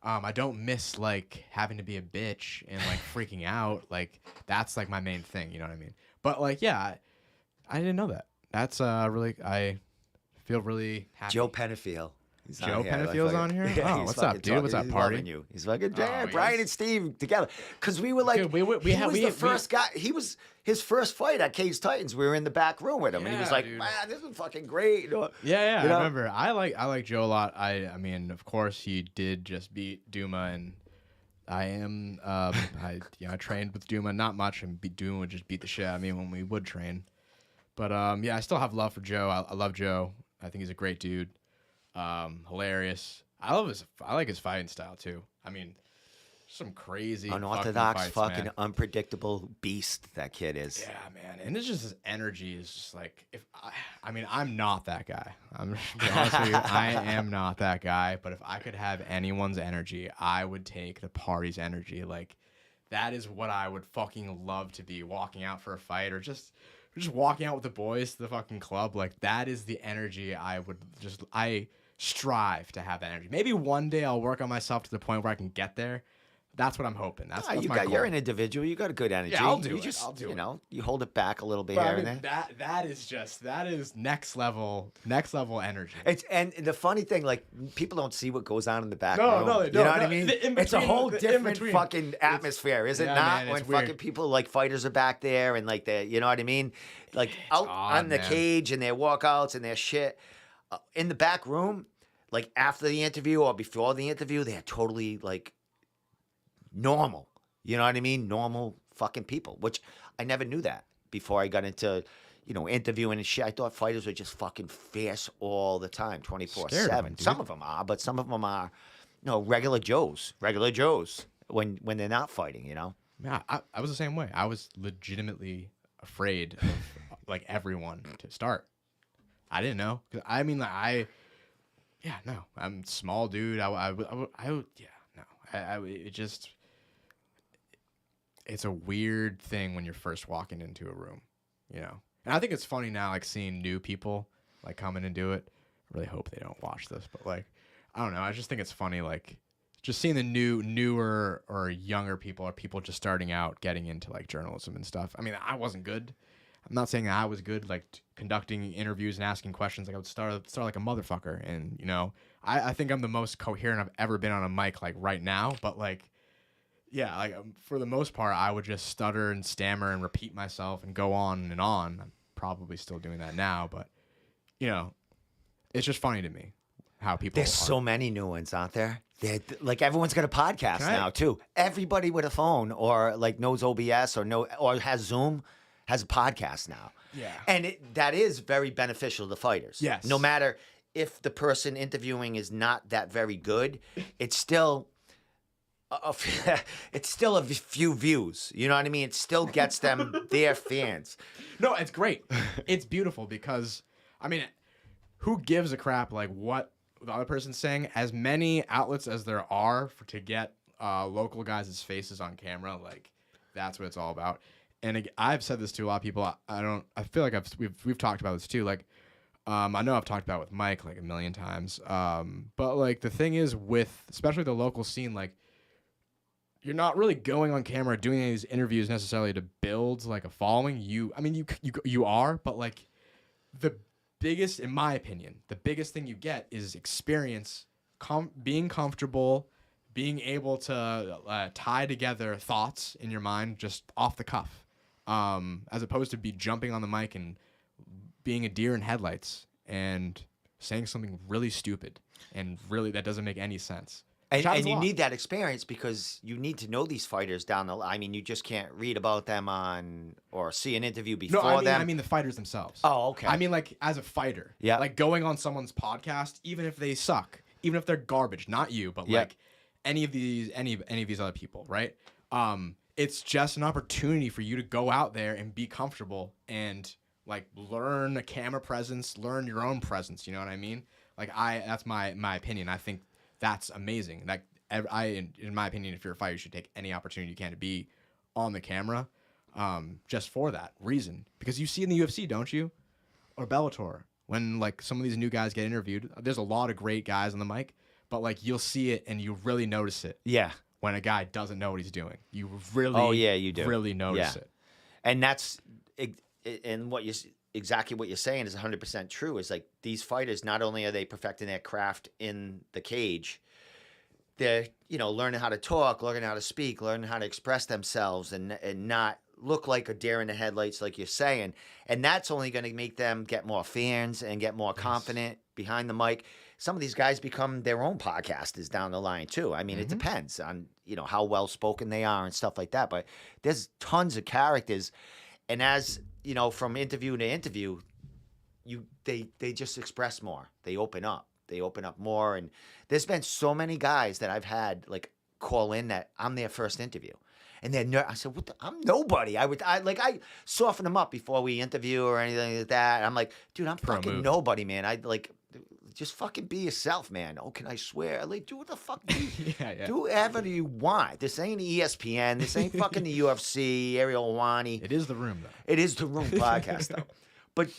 I don't miss like having to be a bitch and like freaking out. Like that's like my main thing. You know what I mean? But like, yeah, I didn't know that. That's really I feel really happy. Joe Penafiel. He's Joe on here. Penafield's on here? Yeah, Oh, he's what's fucking up, dude? What's up, he's party? loving you. He's fucking Oh, he Brian is? and Steve together. Because we were like, Dude, we was the first guy. He was his first fight at Cage Titans. We were in the back room with him, and he was Yeah, like, dude. "Man, this is fucking great." Yeah, You know? I remember. I like Joe a lot. I mean, of course, he did just beat Duma, and I am I trained with Duma not much, and Duma would just beat the shit out of me when we would train. But yeah, I still have love for Joe. I love Joe. I think he's a great dude. Hilarious. I like his fighting style too. I mean, some crazy Unorthodox, fucking fucking fights, unpredictable beast that kid is. man. Yeah, man. And it's just his energy is just like I mean, I'm not that guy. I'm to be honest with you, I am not that guy. But if I could have anyone's energy, I would take the party's energy. Like that is what I would fucking love to be walking out for a fight or just walking out with the boys to the fucking club. Like that is the energy I strive to have that energy. Maybe one day I'll work on myself to the point where I can get there. That's what I'm hoping. That's my goal. You're an individual. You got a good energy. Yeah, I'll do you it. Just, I'll do you it. know, you hold it back a little bit But here I mean, and there. that is next level energy. And the funny thing, like people don't see what goes on in the back No, room. no, they You don't. know what No, I mean? the It's a in-between- whole the different in-between. fucking atmosphere, is it Yeah, not? man, When it's fucking weird. people like fighters are back there and like you know what I mean? Like out odd, on the man. cage and their walkouts and their shit. In the back room, like after the interview or before the interview, they're totally like normal. You know what I mean? Normal fucking people, which I never knew that before I got into, you know, interviewing and shit. I thought fighters were just fucking fierce all the time, 24/7. Scared of 'em, dude. Some of them are, but some of them are, you know, regular Joes when they're not fighting, you know? Yeah, I was the same way. I was legitimately afraid of like everyone to start. I didn't know. 'Cause I mean, like I'm a small dude. It's a weird thing when you're first walking into a room, you know. And I think it's funny now, like seeing new people like come in and do it. I really hope they don't watch this, but like, I don't know. I just think it's funny, like just seeing the newer or younger people or people just starting out getting into like journalism and stuff. I mean, I wasn't good. I'm not saying that I was good, like conducting interviews and asking questions. Like I would start like a motherfucker, and you know, I think I'm the most coherent I've ever been on a mic, like right now. But like, yeah, like for the most part, I would just stutter and stammer and repeat myself and go on and on. I'm probably still doing that now, but you know, it's just funny to me how people. There's so many new ones out there. Like everyone's got a podcast now too. Everybody with a phone or like knows OBS or has Zoom has a podcast now. Yeah. And that is very beneficial to fighters. Yes. No matter if the person interviewing is not that very good, it's still it's still a few views. You know what I mean? It still gets them their fans. No, it's great. It's beautiful because, I mean, who gives a crap like what the other person's saying? As many outlets as there are to get local guys' faces on camera, like that's what it's all about. And I've said this to a lot of people. I feel like we've talked about this too. Like, I know I've talked about it with Mike like a million times. But like the thing is with especially the local scene, like you're not really going on camera doing any of these interviews necessarily to build like a following. You are, but like the biggest, in my opinion, the biggest thing you get is experience, being comfortable, being able to tie together thoughts in your mind just off the cuff, as opposed to be jumping on the mic and being a deer in headlights and saying something really stupid and really that doesn't make any sense. And you need that experience because you need to know these fighters down the line. I mean, you just can't read about them or see an interview before them. I mean the fighters themselves. Oh, okay. I mean, like, as a fighter. Yeah. Like, going on someone's podcast, even if they suck, even if they're garbage, not you, but, like, any of these other people, right? It's just an opportunity for you to go out there and be comfortable and, like, learn a camera presence, learn your own presence, you know what I mean? Like, that's my opinion. I think that's amazing. Like, in my opinion, if you're a fighter, you should take any opportunity you can to be on the camera, just for that reason. Because you see in the UFC, don't you? Or Bellator, when like some of these new guys get interviewed, there's a lot of great guys on the mic, but like you'll see it and you really notice it Yeah. when a guy doesn't know what he's doing. You really, Oh, yeah, you do. really notice Yeah. it. And that's and what you exactly what you're saying is 100% true. Is like these fighters, not only are they perfecting their craft in the cage, they're learning how to talk, learning how to speak, learning how to express themselves, and not look like a deer in the headlights, like you're saying. And that's only going to make them get more fans and get more confident behind the mic. Some of these guys become their own podcasters down the line too. I mean, it depends on how well spoken they are and stuff like that. But there's tons of characters, and as from interview to interview, they just express more. They open up. They open up more. And there's been so many guys that I've had like call in that I'm their first interview. And they're I said, I'm nobody. I soften them up before we interview or anything like that. I'm like, dude, I'm fucking nobody, man. I like, just fucking be yourself, man. Oh, can I swear? Like, do what the fuck do whatever you want. This ain't ESPN. This ain't fucking the UFC, Ariel Wani. It is the room, though. It is the room podcast, though. But,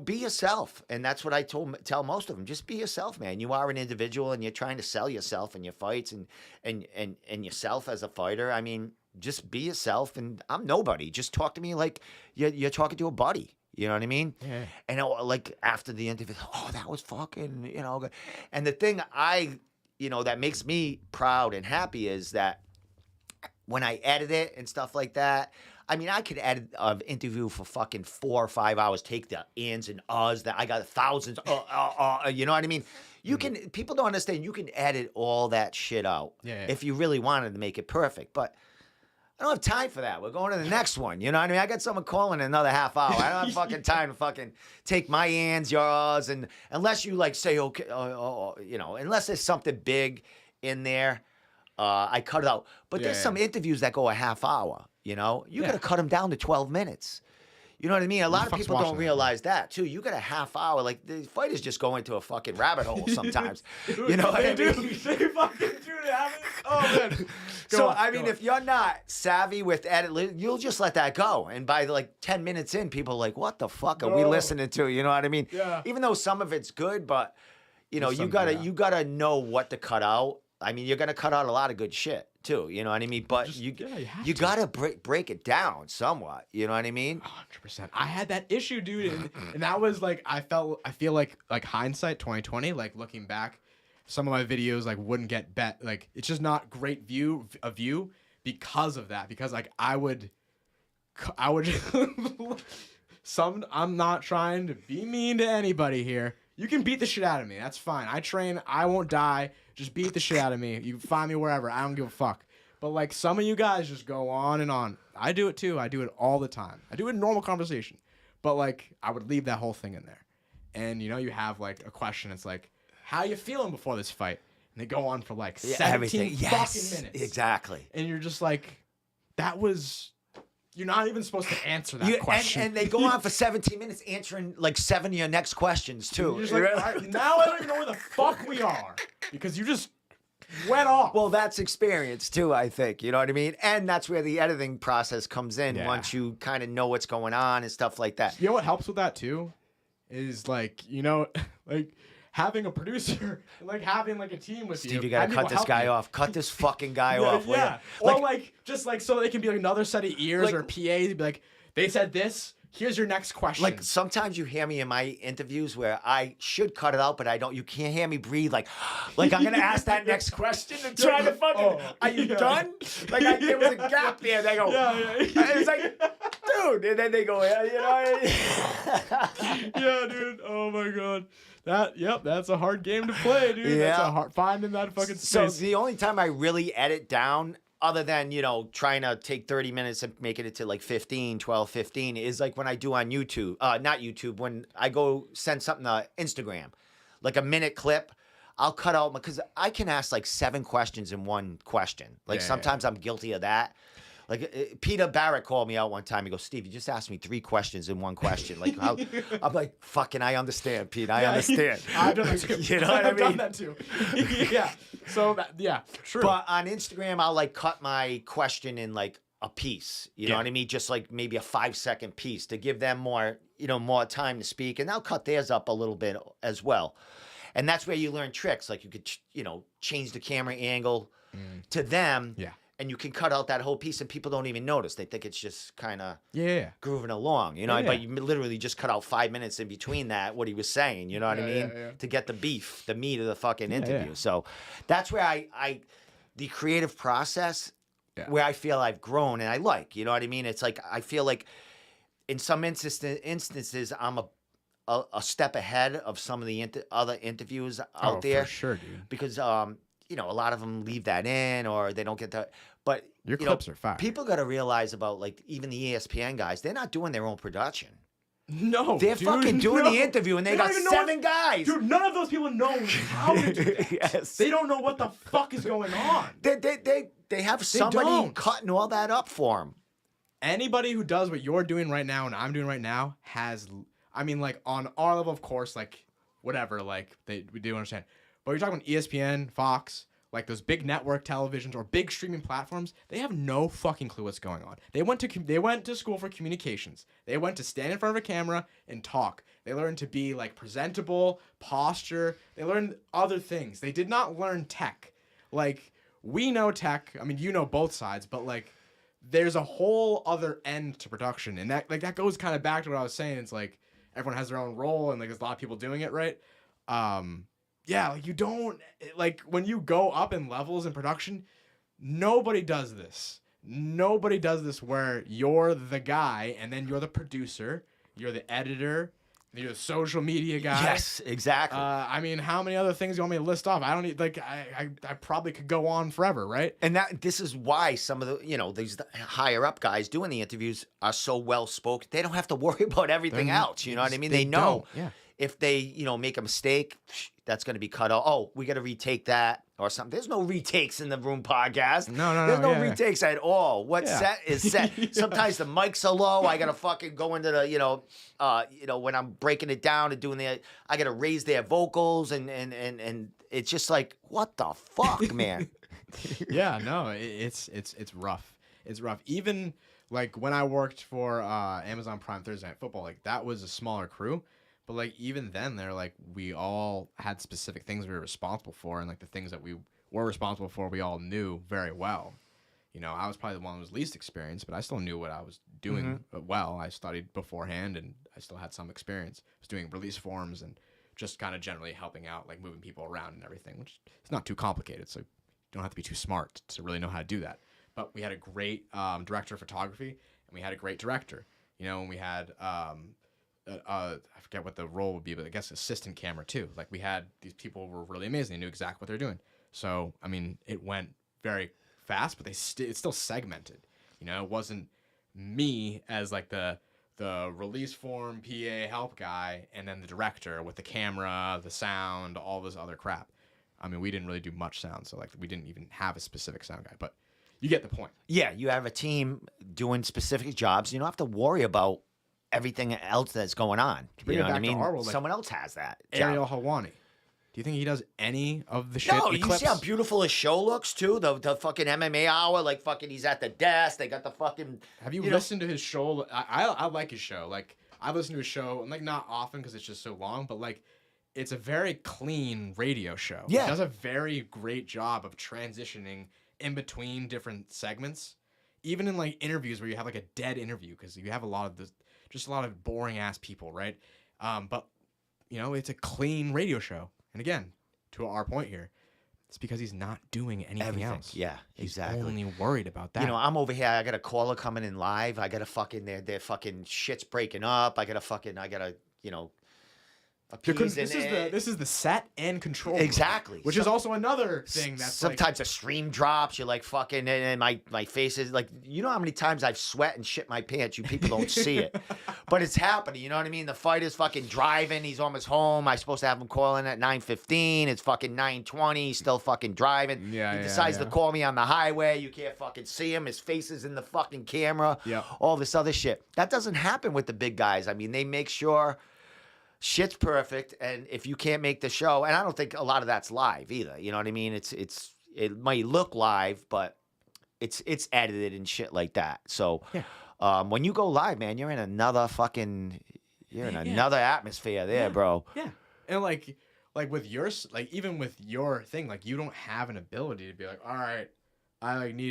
be yourself. And that's what I tell most of them. Just be yourself, man. You are an individual and you're trying to sell yourself in your fights and yourself as a fighter. I mean, just be yourself, and I'm nobody. Just talk to me like you're talking to a buddy. You know what I mean? Yeah. And like after the interview, that was fucking, And the thing that makes me proud and happy is that when I edit it and stuff like that, I mean, I could edit an interview for fucking 4 or 5 hours, take the ands and uhs that I got thousands, you know what I mean? People don't understand, you can edit all that shit out if you really wanted to make it perfect. But I don't have time for that. We're going to the next one. You know what I mean? I got someone calling in another half hour. I don't have fucking time to fucking take my ands, yours, and unless you like say, okay, unless there's something big in there, I cut it out. But there's some interviews that go a half hour, you got to cut them down to 12 minutes. You know what I mean? A lot of people don't realize that too. You got a half hour. Like the fighters just go into a fucking rabbit hole sometimes. Dude, you know what I mean? They fucking do that. Oh man. I mean, if you're not savvy with edit, you'll just let that go. And by like 10 minutes in, people are like, what the fuck are we listening to? You know what I mean? Yeah. Even though some of it's good, but you gotta know what to cut out. I mean, you're gonna cut out a lot of good shit too. You know what I mean? But you gotta break it down somewhat. You know what I mean? 100%. I had that issue, dude, and that was like I feel like hindsight 2020, like looking back, some of my videos like wouldn't get bet. Like it's just not great view because of that. Because like I would I'm not trying to be mean to anybody here. You can beat the shit out of me. That's fine. I train. I won't die. Just beat the shit out of me. You can find me wherever. I don't give a fuck. But like some of you guys just go on and on. I do it too. I do it all the time. I do it in normal conversation. But like I would leave that whole thing in there. And you have like a question. It's like, how you feeling before this fight? And they go on for like 17 fucking minutes. Exactly. And you're just like, you're not even supposed to answer that question. And they go on for 17 minutes answering like 7 of your next questions too. You're just like, all right, now I don't even know where the fuck we are because you just went off. Well, that's experience too, I think. You know what I mean? And that's where the editing process comes in once you kind of know what's going on and stuff like that. You know what helps with that too? Is like, like having a producer, like having like a team with Steve, you gotta cut this guy off. Cut this fucking guy off. Yeah. Or like just like so they can be like another set of ears or a PA to be like, they said this. Here's your next question. Like sometimes you hear me in my interviews where I should cut it out, but I don't. You can't hear me breathe. Like I'm gonna ask that next question and try to fucking. Are you done? Like there was a gap there. They go. It's like, dude, and then they go. Yeah, dude. Oh my god. That's a hard game to play, dude. Yeah. That's a hard finding that fucking space. So the only time I really edit down, other than, trying to take 30 minutes and making it to like 12, 15, is like when I do on YouTube, not YouTube, when I go send something to Instagram, like a minute clip, I'll cut out, because I can ask like 7 questions in one question. Like sometimes I'm guilty of that. Like Peter Barrett called me out one time. He goes, Steve, you just asked me 3 questions in one question. Like I'm like, fucking, I understand, Pete. I understand. I've done that too. You know what I mean? I've done that too. Yeah. So true. But on Instagram, I'll like cut my question in like a piece. You know what I mean? Just like maybe a 5-second piece to give them more, more time to speak, and I'll cut theirs up a little bit as well. And that's where you learn tricks. Like you could, change the camera angle to them. Yeah. And you can cut out that whole piece and people don't even notice. They think it's just kind of Yeah. grooving along, Yeah. but you literally just cut out 5 minutes in between that, what he was saying, you know what I mean? Yeah. To get the beef, the meat of the fucking interview. Yeah. So that's where the creative process, where I feel I've grown and I like, you know what I mean? It's like, I feel like in some instances, I'm a step ahead of some of the other interviews out there. For sure, dude. Because, a lot of them leave that in or they don't get that. But your clips are fire. People got to realize about like even the ESPN guys, they're not doing their own production. No, they're fucking doing the interview and they got 7 guys. Dude, none of those people know how to do that. Yes. They don't know what the fuck is going on. They have somebody don't. cutting all that up for them. Anybody who does what you're doing right now and I'm doing right now has, like on our level, of course, like whatever, like we do understand. But you're talking about ESPN, Fox, like those big network televisions or big streaming platforms, they have no fucking clue what's going on. They went to school for communications. They went to stand in front of a camera and talk. They learned to be like presentable, posture. They learned other things. They did not learn tech. Like we know tech. You know both sides, but like there's a whole other end to production, and that goes kind of back to what I was saying. It's like everyone has their own role, and like there's a lot of people doing it, right? Yeah, like you don't, like when you go up in levels in production, nobody does this. Nobody does this where you're the guy and then you're the producer, you're the editor, you're the social media guy. Yes, exactly. How many other things do you want me to list off? I don't need, like, I probably could go on forever, right? And this is why some of the, these higher up guys doing the interviews are so well spoken. They don't have to worry about everything else. You know what I mean? They know. Yeah. If they, make a mistake, that's going to be cut out. Oh, we got to retake that or something. There's no retakes in the Room podcast. No. There's no retakes at all. What's set is set. Sometimes the mics are low. I got to fucking go into the, when I'm breaking it down and doing I got to raise their vocals and it's just like, what the fuck, man? Yeah, no, it's rough. It's rough. Even like when I worked for Amazon Prime Thursday Night Football, like that was a smaller crew. But like even then, they're like we all had specific things we were responsible for, and like the things that we were responsible for, we all knew very well. I was probably the one who was least experienced, but I still knew what I was doing well. I studied beforehand, and I still had some experience. I was doing release forms and just kind of generally helping out, like moving people around and everything, which is not too complicated. So you don't have to be too smart to really know how to do that. But we had a great director of photography, and we had a great director. And we had I forget what the role would be, but I guess assistant camera too. Like we had these people who were really amazing. They knew exactly what they're doing. So, it went very fast, but it's still segmented. It wasn't me as like the release form, PA help guy, and then the director with the camera, the sound, all this other crap. We didn't really do much sound. So like we didn't even have a specific sound guy, but you get the point. Yeah. You have a team doing specific jobs. You don't have to worry about everything else that's going on. You know what I mean? Someone else has that. Ariel Helwani. Do you think he does any of the shit? No, you see how beautiful his show looks too? The fucking MMA hour, like fucking he's at the desk. They got the fucking. Have you listened to his show? I like his show. Like I listen to his show, and like not often because it's just so long, but like it's a very clean radio show. Yeah. It does a very great job of transitioning in between different segments. Even in like interviews where you have like a dead interview because you have a lot of boring ass people, right? But it's a clean radio show. And again, to our point here, it's because he's not doing anything else. Yeah, exactly. He's only worried about that. I'm over here. I got a caller coming in live. I got to fucking their fucking shit's breaking up. I got to This is the set and control room, exactly, which is also another thing that's sometimes a stream drops. You're like fucking, and my face is like, how many times I've sweat and shit my pants. You people don't see it, but it's happening. You know what I mean? The fighter's fucking driving. He's almost home. I'm supposed to have him calling at 9:15. It's fucking 9:20. He's still fucking driving. He decides to call me on the highway. You can't fucking see him. His face is in the fucking camera. Yeah. All this other shit. That doesn't happen with the big guys. They make sure shit's perfect, and if you can't make the show, and I don't think a lot of that's live either. You know what I mean? It might look live, but it's edited and shit like that. So when you go live, man, you're in another atmosphere there, bro. Yeah, and like like with like even with your thing, like you don't have an ability to be like, all right, I like we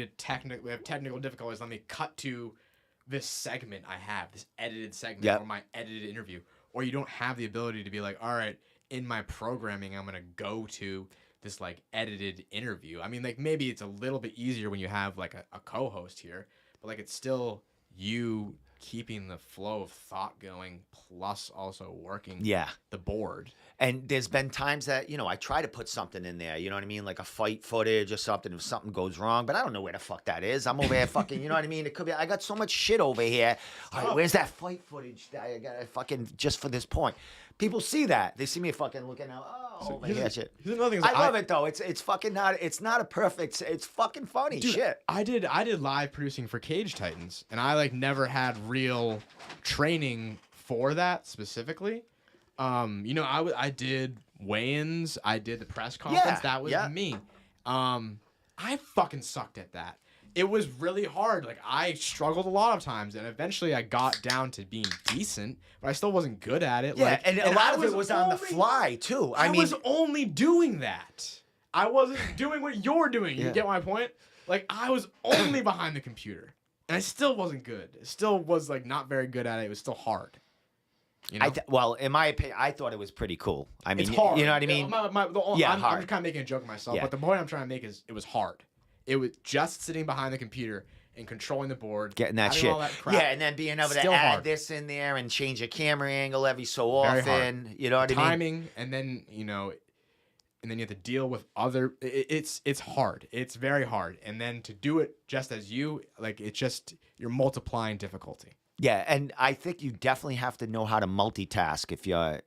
have technical difficulties. Let me cut to this segment I have, this edited segment Yep. or my edited interview. Or you don't have the ability to be like, all right, in my programming, I'm going to go to this like edited interview. I mean, like maybe it's a little bit easier when you have like a co-host here, but like it's still you keeping the flow of thought going plus also working the board. And there's been times that, I try to put something in there, you know what I mean? Like a fight footage or something if something goes wrong, but I don't know where the fuck that is. I'm over here fucking, you know what I mean? It could be, I got so much shit over here. All right, where's that fight footage that I got fucking just for this point? People see that. They see me fucking looking out, over here shit. I love it though. It's fucking it's not a perfect, it's fucking funny shit. I did live producing for Cage Titans, and I like never had real training for that specifically. I did weigh-ins, I did the press conference. That was me. I fucking sucked at that. It was really hard. Like I struggled a lot of times, and eventually I got down to being decent, but I still wasn't good at it. Yeah, and a lot of it was on the fly too. I was only doing that. I wasn't doing what you're doing. You get my point? Like I was only behind the computer, and I still wasn't good. It still was like not very good at it. It was still hard. You know? Well, in my opinion, I thought it was pretty cool. I mean, it's hard. You know what I mean? I'm just kind of making a joke of myself, but the point I'm trying to make is it was hard. It was just sitting behind the computer and controlling the board, getting that shit. All that crap. Yeah, and then being able to add this in there and change a camera angle every so often. You know what I mean? Timing, and then and then you have to deal with other. It's hard. It's very hard, and then to do it just as you like, it's just you're multiplying difficulty. Yeah, and I think you definitely have to know how to multitask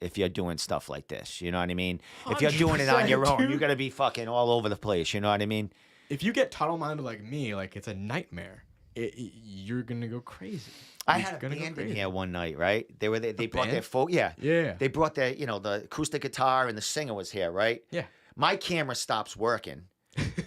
if you're doing stuff like this. You know what I mean? If you're doing it on your own, you got to be fucking all over the place. You know what I mean? If you get tunnel-minded like me, like it's a nightmare. You're gonna go crazy. I had a band in here one night, right? They brought their folk. Yeah. They brought their the acoustic guitar and the singer was here, right? Yeah. My camera stops working.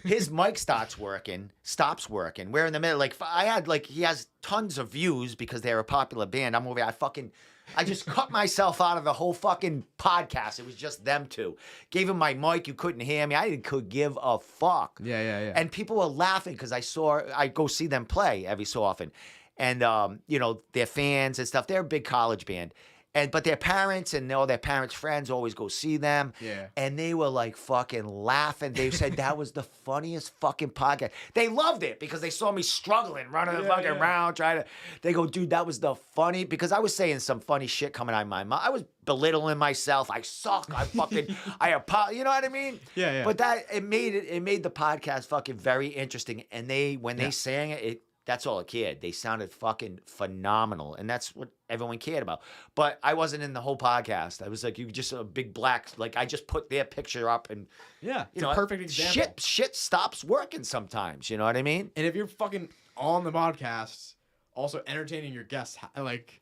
His mic stops working. We're in the middle. Like he has tons of views because they're a popular band. I'm over here. I just cut myself out of the whole fucking podcast. It was just them two. Gave him my mic. You couldn't hear me. Could give a fuck. Yeah. And people were laughing because I go see them play every so often. And, they're fans and stuff. They're a big college band. But their parents and all their parents' friends always go see them. Yeah. And they were like fucking laughing. They said that was the funniest fucking podcast. They loved it because they saw me struggling, running around, they go, dude, that was the funny, because I was saying some funny shit coming out of my mouth. I was belittling myself. I suck. I apologize. You know what I mean? Yeah. But it made the podcast fucking very interesting. And when they sang it, that's all it cared. They sounded fucking phenomenal. And that's what everyone cared about. But I wasn't in the whole podcast. I was like, you just a big black, like I just put their picture up and it's a perfect example. Shit stops working sometimes. You know what I mean? And if you're fucking on the podcast, also entertaining your guests, like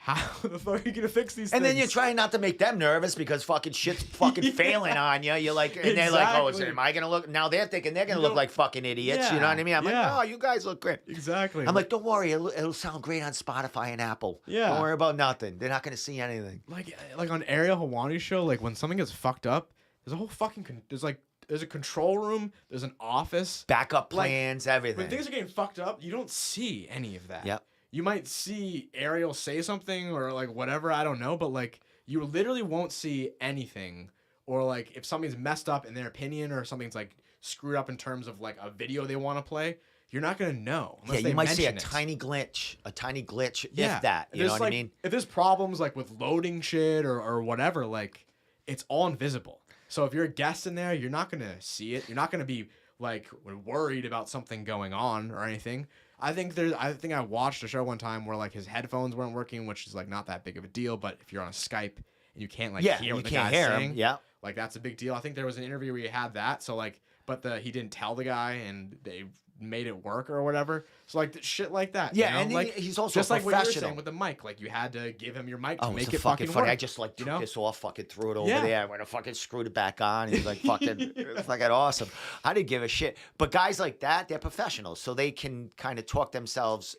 how the fuck are you gonna fix these things? And then you're trying not to make them nervous because fucking shit's fucking failing on you. You're like, and they're like, oh, am I gonna look? Now they're thinking they're gonna look like fucking idiots. You know what I mean? I'm like, oh, you guys look great. Exactly. I'm like, don't worry, it'll sound great on Spotify and Apple. Yeah. Don't worry about nothing. They're not gonna see anything. Like on Ariel Hawani's show, like when something gets fucked up, there's a whole fucking there's a control room, there's an office, backup plans, everything. When things are getting fucked up, you don't see any of that. Yep. You might see Ariel say something or like whatever, I don't know, but like you literally won't see anything. Or like if something's messed up in their opinion or something's like screwed up in terms of like a video they want to play, you're not gonna know. Yeah, you might see a tiny glitch, if that. You know what I mean? If there's problems like with loading shit or whatever, like it's all invisible. So if you're a guest in there, you're not gonna see it. You're not gonna be like worried about something going on or anything. I think I watched a show one time where like his headphones weren't working, which is like not that big of a deal. But if you're on a Skype and you can't hear what the guy's saying, like that's a big deal. I think there was an interview where he had that. So like, but he didn't tell the guy and they made it work or whatever. So like shit like that. Yeah, you know? and like he's also just like what you were professional. saying with the mic. Like you had to give him your mic to make it it fucking funny. work. I just like took this off, fucking threw it over there. I went and fucking screwed it back on. He's like fucking, it's fucking awesome. I didn't give a shit. But guys like that, they're professionals, so they can kind of talk themselves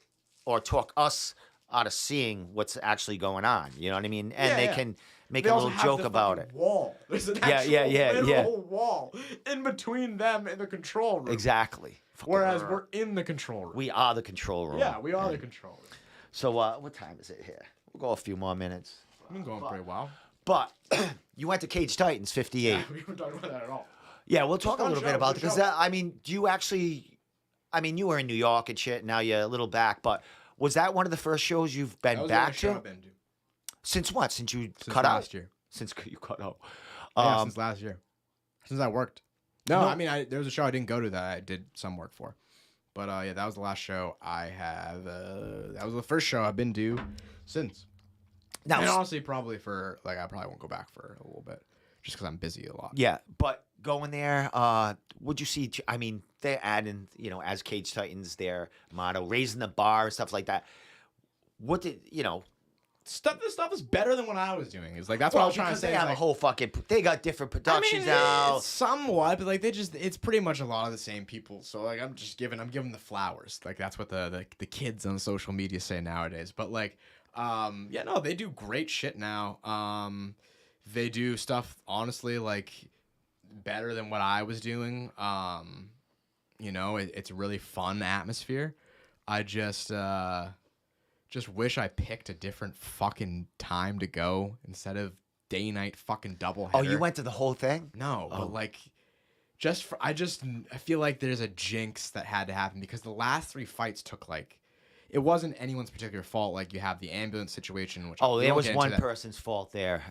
or talk us out of seeing what's actually going on. You know what I mean? And they can Make They a also little have joke the about fucking it. Wall. There's an Yeah, actual yeah. literal wall in between them and the control room. Exactly. Whereas we're in the control room. We are the control room. Yeah, we are the control room. So what time is it here? We'll go a few more minutes. We've been going pretty well. But you went to Cage Titans 58. Yeah, we haven't talked about that at all. Yeah, we'll talk a fun little show, bit about it good because show. I mean, do you actually? I mean, you were in New York and shit. Now you're a little back, but was that one of the first shows you've That been was back the only show to? I've been to. Since what? Since you Since cut out? last year. Since you cut out. Yeah, since last year. Since I worked. No, No. I mean, there was a show I didn't go to that I did some work for. But yeah, that was the last show I have. That was the first show I've been to since. Now, And honestly, probably for, like, I probably won't go back for a little bit. Just because I'm busy a lot. yeah, but going there, would you see? I mean, they're adding, as Cage Titans, their motto, raising the bar and stuff like that. What did This stuff is better than what I was doing. It's like, that's what I was trying to because say. they is have like, a whole fucking. They got different productions now. It's somewhat, but like it's pretty much a lot of the same people. So like I'm giving the flowers. Like that's what the kids on social media say nowadays. But like, yeah, no, they do great shit now. They do stuff honestly like better than what I was doing. It's a really fun atmosphere. I just wish I picked a different fucking time to go instead of day-night fucking doubleheader. Oh, you went to the whole thing? No, but like, I feel like there's a jinx that had to happen because the last 3 fights took like, it wasn't anyone's particular fault. Like you have the ambulance situation, which There was one person's fault there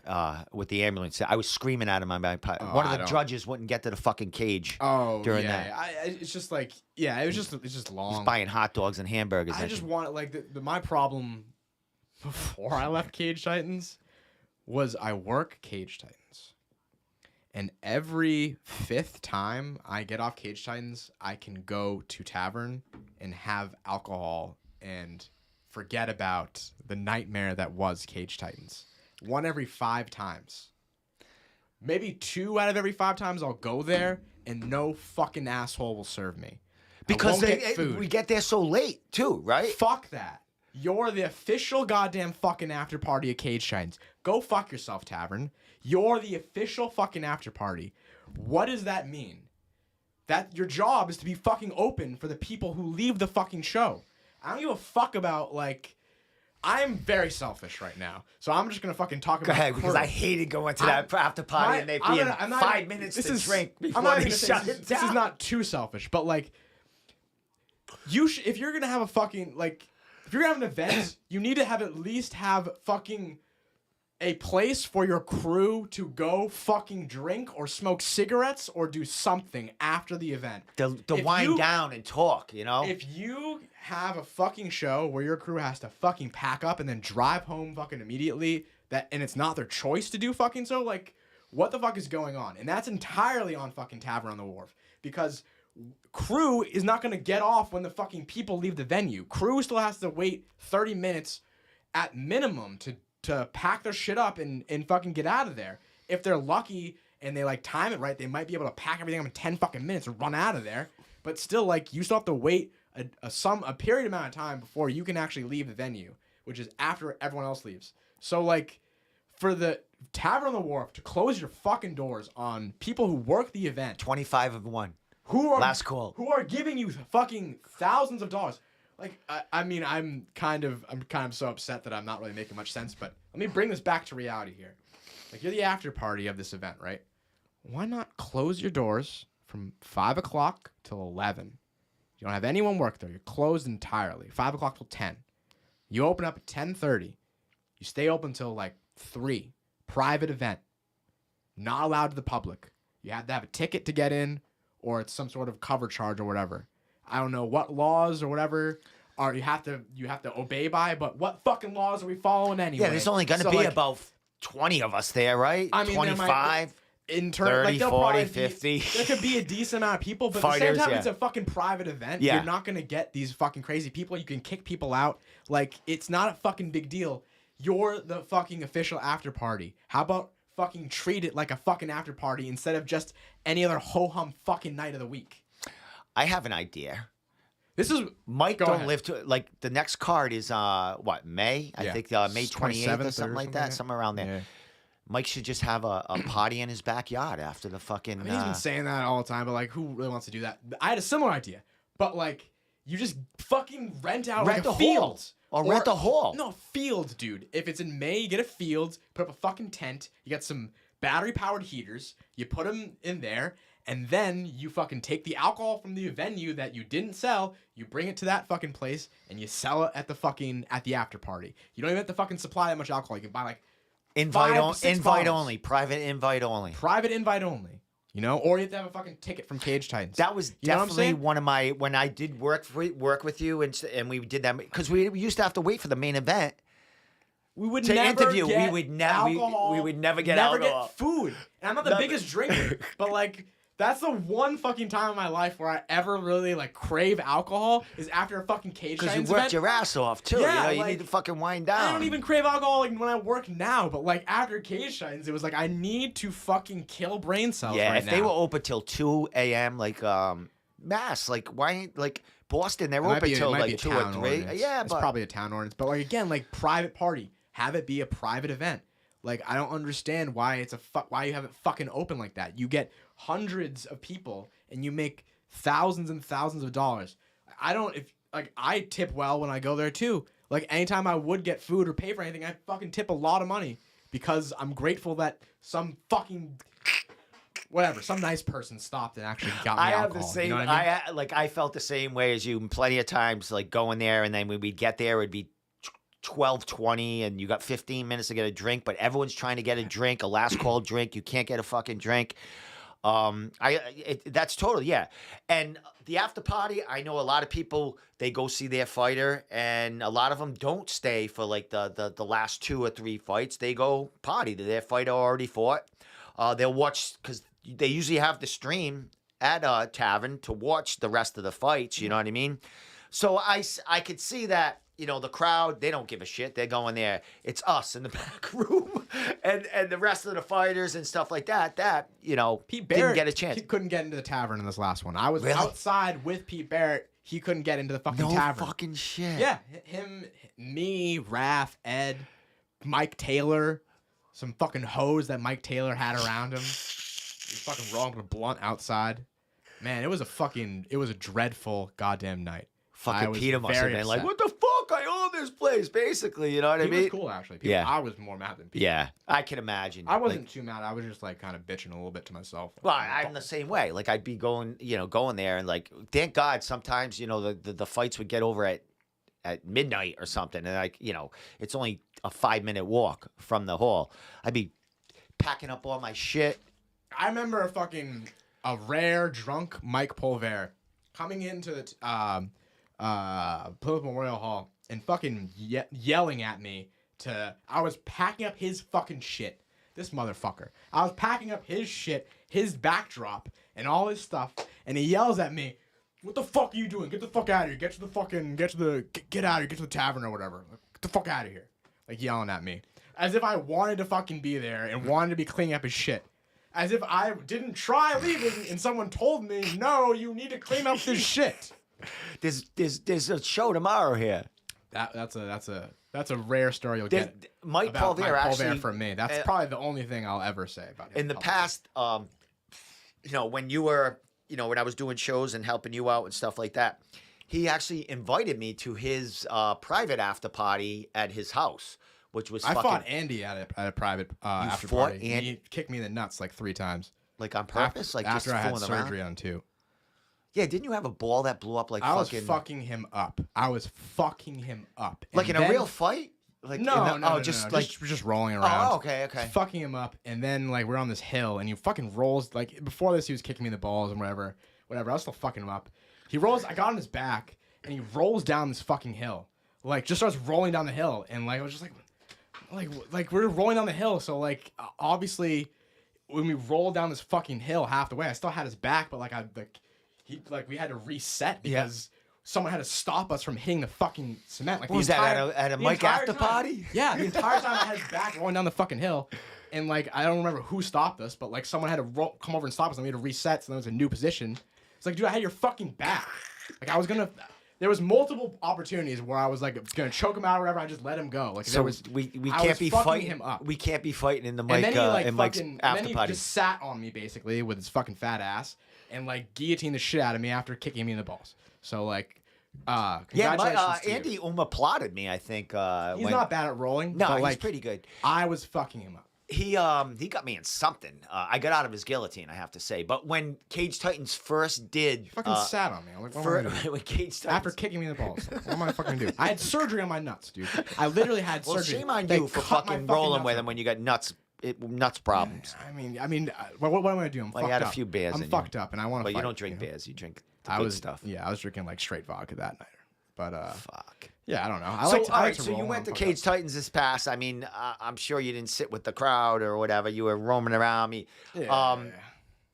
with the ambulance. I was screaming at him on my iPod. One of the judges wouldn't get to the fucking cage. During that. It's just like, yeah, it's just long. He's buying hot dogs and hamburgers. I just wanted like my problem before I left Cage Titans was I work Cage Titans, and every 5th time I get off Cage Titans, I can go to tavern and have alcohol and forget about the nightmare that was Cage Titans. 1 every 5 times. Maybe 2 out of every 5 times I'll go there and no fucking asshole will serve me. Because food. we get there so late too, right? Fuck that. You're the official goddamn fucking after party of Cage Titans. Go fuck yourself, tavern. You're the official fucking after party. What does that mean? That your job is to be fucking open for the people who leave the fucking show. I don't give a fuck about, like, I'm very selfish right now. So I'm just going to fucking talk about Go ahead, because I hated going to that after party and they being 5 minutes to drink before they shut it down. This is not too selfish, but, like, if you're going to have a fucking, like, if you're going to have an event, you need to at least have fucking a place for your crew to go fucking drink or smoke cigarettes or do something after the event. To wind down and talk, If you have a fucking show where your crew has to fucking pack up and then drive home fucking immediately, and it's not their choice to do fucking so, like, what the fuck is going on? And that's entirely on fucking Tavern on the Wharf. Because crew is not going to get off when the fucking people leave the venue. Crew still has to wait 30 minutes at minimum to pack their shit up and fucking get out of there. If they're lucky and they like time it right, they might be able to pack everything up in 10 fucking minutes and run out of there. But still, like, you still have to wait a period amount of time before you can actually leave the venue, which is after everyone else leaves. So, like, for the Tavern on the Wharf to close your fucking doors on people who work the event, 25 of 1. Last call. Who are giving you fucking thousands of dollars. Like, I mean, I'm kind of so upset that I'm not really making much sense, but let me bring this back to reality here. Like, you're the after party of this event, right? Why not close your doors from 5 o'clock till 11? You don't have anyone work there. You're closed entirely. 5 o'clock till 10. You open up at 10:30. You stay open till, like, 3. Private event. Not allowed to the public. You have to have a ticket to get in, or it's some sort of cover charge or whatever. I don't know what laws or whatever you have to obey by, but what fucking laws are we following anyway? Yeah, there's only going to be about 20 of us there, right? I mean, 25, in turn, 30, like, 40, 50. There could be a decent amount of people, but at the same time, it's a fucking private event. Yeah. You're not going to get these fucking crazy people. You can kick people out. Like, it's not a fucking big deal. You're the fucking official after party. How about fucking treat it like a fucking after party instead of just any other ho-hum fucking night of the week? I have an idea. This is Mike don't live to like the next card is May? I think May 28th or something like that, somewhere around there. Yeah. Mike should just have a party in his backyard after the fucking. I mean, he's been saying that all the time, but like, who really wants to do that? I had a similar idea, but like, you just fucking rent out like a field. Or rent a hall. No, field, dude. If it's in May, you get a field, put up a fucking tent, you got some battery-powered heaters, you put them in there, and then you fucking take the alcohol from the venue that you didn't sell, you bring it to that fucking place, and you sell it at the after party. You don't even have to fucking supply that much alcohol. You can buy like invite bottles. only, private invite only. Private invite only. You know, or you have to have a fucking ticket from Cage Titans. That was definitely one of my when I did work with you and we did that because we used to have to wait for the main event. We would to never interview. Get We would never. We would never get never alcohol. get food. And I'm not the biggest drinker, but like that's the one fucking time in my life where I ever really like crave alcohol is after a fucking Cage Because you Titans worked event. your ass off too. Yeah, you know, you like, need to fucking wind down. I don't even crave alcohol like when I work now, but like after Cage Titans, it was like I need to fucking kill brain cells. Yeah, right if now. they were open till 2 a.m. like Mass, like why ain't like Boston? They're open till like 2 or 3. Ordinance. Yeah, it's but probably a town ordinance. But like again, like private party, have it be a private event. Like I don't understand why it's why you have it fucking open like that. You get hundreds of people and you make thousands and thousands of dollars. I tip well when I go there too. Like anytime I would get food or pay for anything, I fucking tip a lot of money because I'm grateful that some nice person stopped and actually got me I have alcohol. the same. You know what I mean? I felt the same way as you. Plenty of times, like going there, and then when we'd get there, it'd be 12:20, and you got 15 minutes to get a drink. But everyone's trying to get a drink, a last call drink. You can't get a fucking drink. That's totally yeah. And the after party, I know a lot of people they go see their fighter, and a lot of them don't stay for like the last 2 or 3 fights. They go party. Their fighter already fought. They'll watch because they usually have the stream at a tavern to watch the rest of the fights. You know what I mean? So I could see that. You know, the crowd, they don't give a shit. They're going there. It's us in the back room and the rest of the fighters and stuff like that, you know, Pete Barrett didn't get a chance. He couldn't get into the tavern in this last one. I was Really? outside with Pete Barrett. He couldn't get into the fucking No tavern. fucking shit. Yeah, him, me, Raph, Ed, Mike Taylor, some fucking hoes that Mike Taylor had around him. He was fucking rolling with a blunt outside. Man, it was a dreadful goddamn night. Fucking Peter must have been like, what the fuck? I own this place, basically. You know what I mean? He was cool, actually. Yeah. I was more mad than Pete. Yeah, I can imagine. I wasn't too mad. I was just like kind of bitching a little bit to myself. Well, I'm the same way. Like I'd be going there and like, thank God sometimes, the fights would get over at midnight or something. And like, it's only a 5-minute walk from the hall. I'd be packing up all my shit. I remember a rare drunk Mike Pulver coming into the Plymouth Memorial Hall and fucking yelling at me I was packing up his fucking shit. This motherfucker. I was packing up his shit, his backdrop, and all his stuff, and he yells at me, "What the fuck are you doing? Get the fuck out of here. Get out of here. Get to the tavern or whatever. Get the fuck out of here." Like yelling at me. As if I wanted to fucking be there and wanted to be cleaning up his shit. As if I didn't try leaving and someone told me, "No, you need to clean up this shit." There's a show tomorrow here. That's a rare story you'll get. Mike about Pulver Mike actually Pulver from me. That's probably the only thing I'll ever say about him. In the past, when you were, when I was doing shows and helping you out and stuff like that, he actually invited me to his private after party at his house, which was I fought Andy at a private after fought party. He kicked me in the nuts like 3 times. Like on purpose, after just I had fooling surgery around? on 2. Yeah, didn't you have a ball that blew up like I fucking? was fucking him up. Like in a real fight? Like No, just just rolling around. Oh, okay. Fucking him up, and then like we're on this hill, and he fucking rolls. Like before this, he was kicking me in the balls and whatever. I was still fucking him up. He rolls. I got on his back, and he rolls down this fucking hill. Like just starts rolling down the hill, and like I was just like we're rolling down the hill. So like obviously, when we rolled down this fucking hill half the way, I still had his back, but we had to reset because. Someone had to stop us from hitting the fucking cement. Like, was that at a Mike after party? Yeah, the entire time I had his back rolling down the fucking hill, and like I don't remember who stopped us, but like someone had to come over and stop us, and we had to reset, so there was a new position. It's like, dude, I had your fucking back. Like I was gonna, there was multiple opportunities where I was like gonna choke him out or whatever. I just let him go. Like So there was, we I can't was be fucking fighting him up. We can't be fighting in the And mic then he like in Mike's fucking, and after then he party. just sat on me basically with his fucking fat ass and like guillotined the shit out of me after kicking me in the balls. So like, Yeah, congratulations to you. Andy applauded me. I think He's when, not bad at rolling. No, but, he's like, pretty good. I was fucking him up. He got me in something. I got out of his guillotine, I have to say. But when Cage Titans first did, He fucking sat on me. I'm like, what am I gonna do? when Cage Titans, After kicking me in the balls, like, what am I fucking do? I had surgery on my nuts, dude. I literally had well, surgery. shame on They you for cut my fucking rolling nuts with off. him when you got nuts problems. I mean, what am I gonna do? I'm Well, fucked you had a up. few beers I'm in you. fucked up, and I want to. But you don't drink beers. You drink the I good was stuff. Yeah, I was drinking like straight vodka that night. But Fuck. yeah, I don't know. I So, like to, all I like right, to so roll you when went I'm to fucked Cage up. Titans this past. I mean, I'm sure you didn't sit with the crowd or whatever. You were roaming around. Yeah.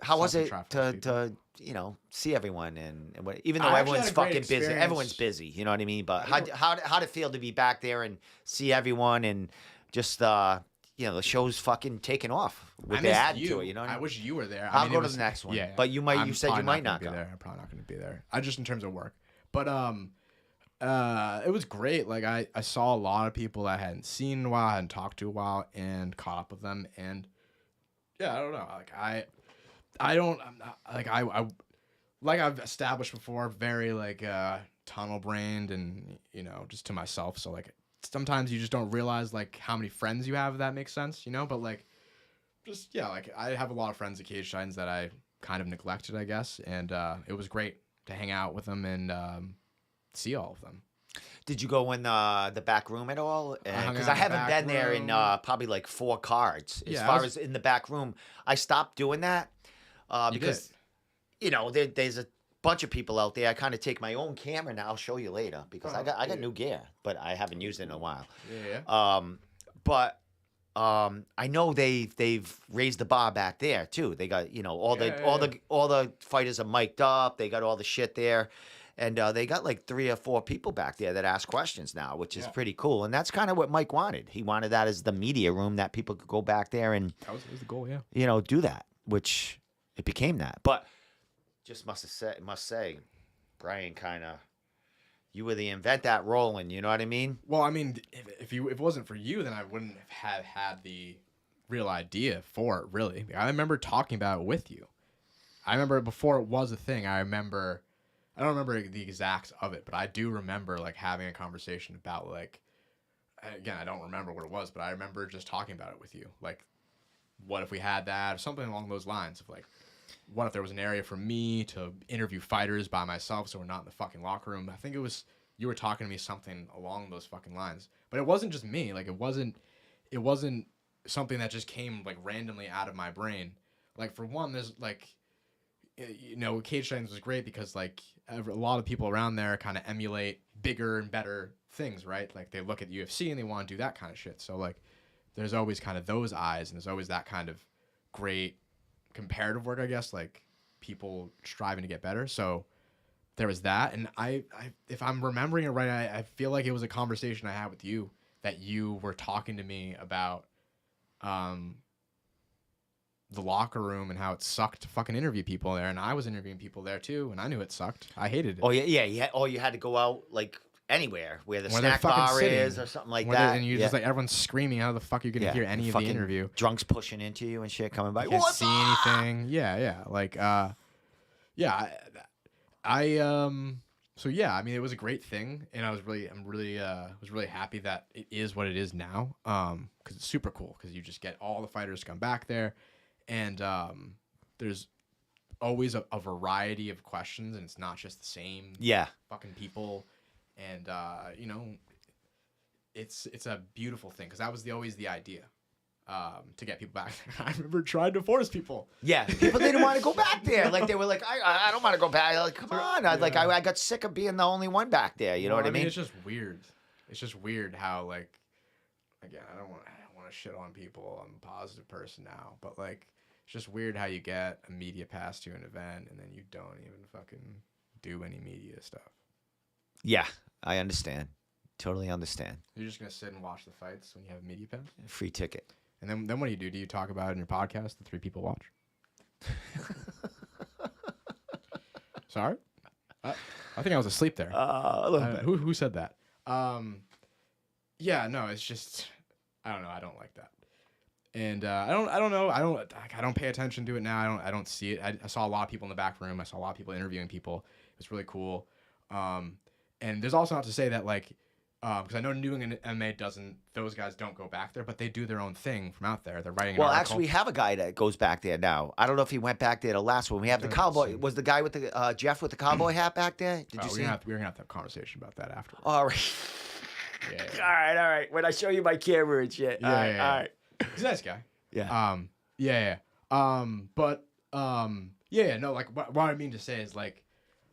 How was Something it traffic to see everyone and what, even though I actually everyone's had a great fucking busy, experience. everyone's busy. You know what I mean? But I how'd it feel to be back there and see everyone and just the show's fucking taking off with I the missed ad you. to it. You know what I I mean? wish you were there. I'll mean, go it to was- the next one. Yeah, But you said you probably might gonna not be go. there. I'm probably not going to be there. I just in terms of work. But it was great. Like I saw a lot of people that I hadn't seen in a while, hadn't talked to a while, and caught up with them. And yeah, I don't know. Like I'm not, like I've established before, very like tunnel brained and just to myself. So like sometimes you just don't realize like how many friends you have. If that makes sense, But like just like I have a lot of friends at Cage Titans that I kind of neglected, I guess, and it was great to hang out with them and see all of them. Did you go in the back room at all? hung Because out I in the haven't back been there in room. probably like 4 cards. As Yeah, I far was- as in the back room, I stopped doing that because there's a bunch of people out there. I kind of take my own camera now. I'll show you later because I got new gear, but I haven't used it in a while. Yeah. But I know they've raised the bar back there too. They got all the fighters are mic'd up. They got all the shit there. And they got like 3 or 4 people back there that ask questions now, which is pretty cool. And that's kind of what Mike wanted. He wanted that as the media room that people could go back there and That was the goal, yeah. do that, which it became that. But just must say, Brian you were the invent that rolling. You know what I mean? Well, I mean, if it wasn't for you, then I wouldn't have had the real idea for it. Really, I remember talking about it with you. I remember before it was a thing. I don't remember the exacts of it, but I do remember like having a conversation about like. Again, I don't remember what it was, but I remember just talking about it with you. Like, what if we had that or something along those lines of like. What if there was an area for me to interview fighters by myself so we're not in the fucking locker room? I think it was you were talking to me something along those fucking lines. But it wasn't just me. Like it wasn't something that just came like randomly out of my brain. Like for one, there's like Cage Titans was great because like a lot of people around there kind of emulate bigger and better things, right? Like they look at UFC and they want to do that kind of shit. So like there's always kind of those eyes and there's always that kind of great comparative work, I guess, like people striving to get better. So there was that, and I if I'm remembering it right, I feel like it was a conversation I had with you that you were talking to me about the locker room and how it sucked to fucking interview people there, and I was interviewing people there too, and I knew it sucked. I hated it. Oh yeah. Oh, you had to go out like anywhere where the Where they're snack fucking bar sitting. is or something like Where that. and you're just like everyone's screaming. How the fuck are you gonna hear any of the fucking interview? Drunks pushing into you and shit coming by. You can't What's see up? anything. Yeah. Like, so yeah, I mean, it was a great thing, and was really happy that it is what it is now. Because it's super cool, because you just get all the fighters to come back there, and there's always a variety of questions, and it's not just the same fucking people, and it's a beautiful thing, because that was always the idea. To get people back there. I remember trying to force people. Yeah, people didn't want to go back there. Like they were like, I don't want to go back. Like, come on. I got sick of being the only one back there. You know what I mean? It's just weird. It's just weird how like, again, I don't want to shit on people. I'm a positive person now, but like, it's just weird how you get a media pass to an event and then you don't even fucking do any media stuff. Yeah, I understand. Totally understand. You're just gonna sit and watch the fights when you have a media pass? Free ticket. And then what do you do? Do you talk about it in your podcast? The 3 people watch. Sorry. I think I was asleep there. A little bit. Who said that? Yeah, no, it's just I don't know. I don't like that, and I don't know. I don't pay attention to it now. I don't see it. I saw a lot of people in the back room. I saw a lot of people interviewing people. It was really cool. And there's also not to say that like. Because I know New England MMA doesn't; those guys don't go back there, but they do their own thing from out there. They're writing. Well, actually, we have a guy that goes back there now. I don't know if he went back there the last one. We have the cowboy. Was the guy with the Jeff with the cowboy hat back there? Did you see? We're gonna have to have a conversation about that after. All right. Yeah. All right. When I show you my camera and shit. All right. He's a nice guy. Yeah. No. Like what I mean to say is like.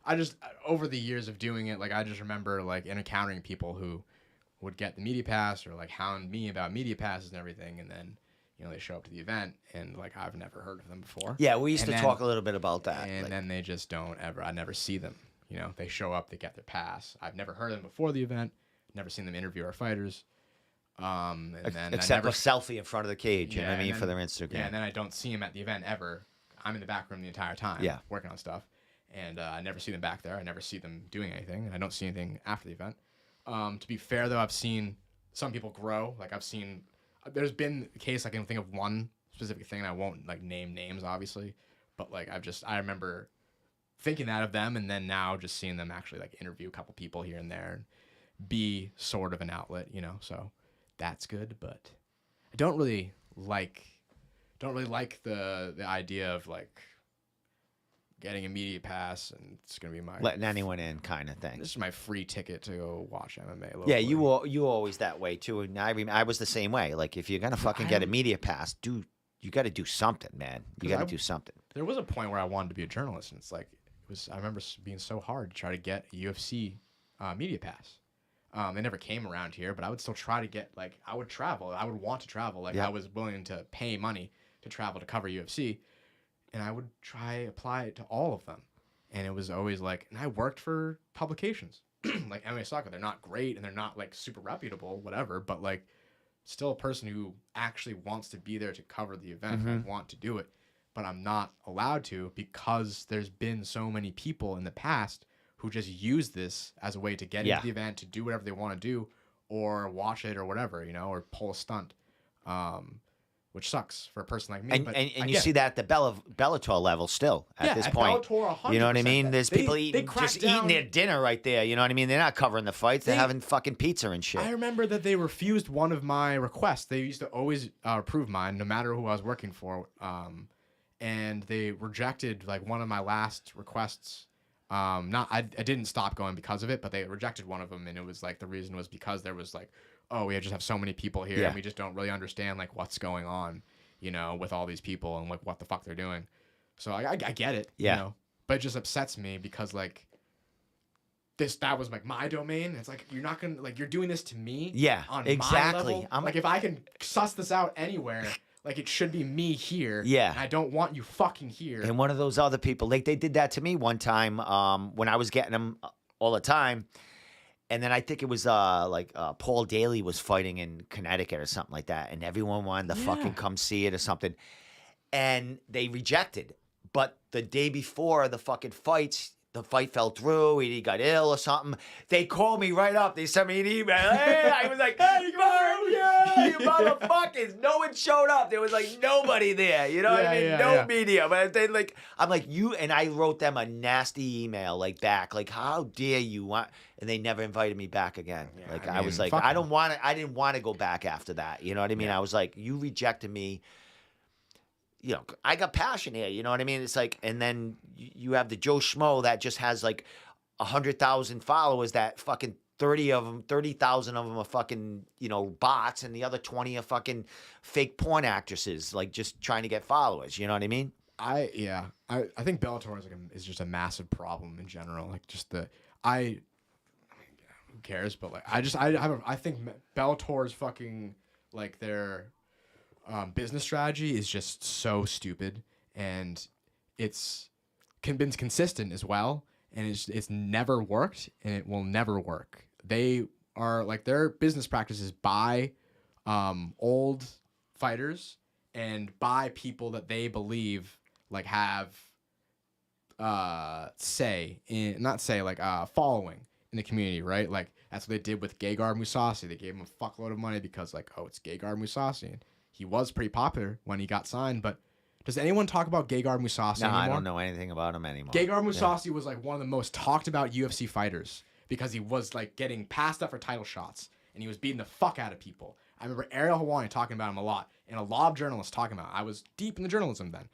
I just over the years of doing it, like I just remember like encountering people who would get the media pass or like hound me about media passes and everything, and then they show up to the event and like I've never heard of them before. Yeah, we used to talk a little bit about that. And then they just don't ever. I never see them. They show up, they get their pass. I've never heard of them before the event. Never seen them interview our fighters. And then except a selfie in front of the cage. You know what I mean, for their Instagram. Yeah, and then I don't see them at the event ever. I'm in the back room the entire time. Yeah. Working on stuff. And I never see them back there. I never see them doing anything. And I don't see anything after the event. To be fair, though, I've seen some people grow. Like, there's been a case I can think of one specific thing, and I won't, like, name names, obviously. But, like, I remember thinking that of them, and then now just seeing them actually, like, interview a couple people here and there and be sort of an outlet, So that's good. But I don't really like the idea of, like, getting a media pass and it's gonna be my letting anyone in kind of thing. This is my free ticket to go watch MMA. Locally. Yeah, you were always that way too. And I was the same way. Like if you're gonna fucking get a media pass, you got to do something, man. You got to do something. There was a point where I wanted to be a journalist, and it's like I remember being so hard to try to get a UFC media pass. They never came around here, but I would still try to get I would travel. I would want to travel. I was willing to pay money to travel to cover UFC. And I would apply it to all of them. And it was always and I worked for publications like MMA Soccer. They're not great and they're not super reputable, whatever, but still a person who actually wants to be there to cover the event. I want to do it, but I'm not allowed to because there's been so many people in the past who just use this as a way to get into the event, to do whatever they want to do or watch it or whatever, or pull a stunt. Which sucks for a person like me. And you see that at the Bellator level still at this point. Bellator, 100%. You know what I mean? There's people eating their dinner right there. You know what I mean? They're not covering the fights. They're having fucking pizza and shit. I remember that they refused one of my requests. They used to always approve mine, no matter who I was working for. And they rejected one of my last requests. I didn't stop going because of it, but they rejected one of them, and it was the reason was because there was oh, we just have so many people here, and we just don't really understand what's going on, with all these people and what the fuck they're doing. So I get it, but it just upsets me because that was my domain. It's you're not gonna you're doing this to me. Yeah, on exactly. My level. I'm if I can suss this out anywhere. It should be me here. Yeah. And I don't want you fucking here. And one of those other people, they did that to me one time when I was getting them all the time. And then I think it was Paul Daly was fighting in Connecticut or something like that. And everyone wanted to fucking come see it or something. And they rejected. But the day before the fucking fights, the fight fell through. He got ill or something. They called me right up. They sent me an email. Hey, I was like, hey, you motherfuckers. No one showed up. There was nobody there. You know what I mean? No media. But they I'm you, and I wrote them a nasty email back. How dare you want? And they never invited me back again. I was I didn't want to go back after that. You know what I mean? I was you rejected me. I got passion here. You know what I mean? It's and then you have the Joe Schmo that just has 100,000 followers that fucking 30,000 of them are fucking, bots, and the other 20 are fucking fake porn actresses, just trying to get followers. You know what I mean? I think Bellator is just a massive problem in general. Who cares? But I think Bellator's fucking their business strategy is just so stupid, and it's been consistent as well, and it's never worked, and it will never work. They are their business practices buy old fighters and buy people that they believe have following in the community, right? Like that's what they did with Gegard Mousasi. They gave him a fuckload of money because like, oh, it's Gegard Mousasi. And he was pretty popular when he got signed, but does anyone talk about Gegard Mousasi No, anymore? I don't know anything about him anymore. Gegard Mousasi was like one of the most talked about UFC fighters because he was like getting passed up for title shots and he was beating the fuck out of people. I remember Ariel Helwani talking about him a lot and a lot of journalists talking about him. I was deep in the journalism then,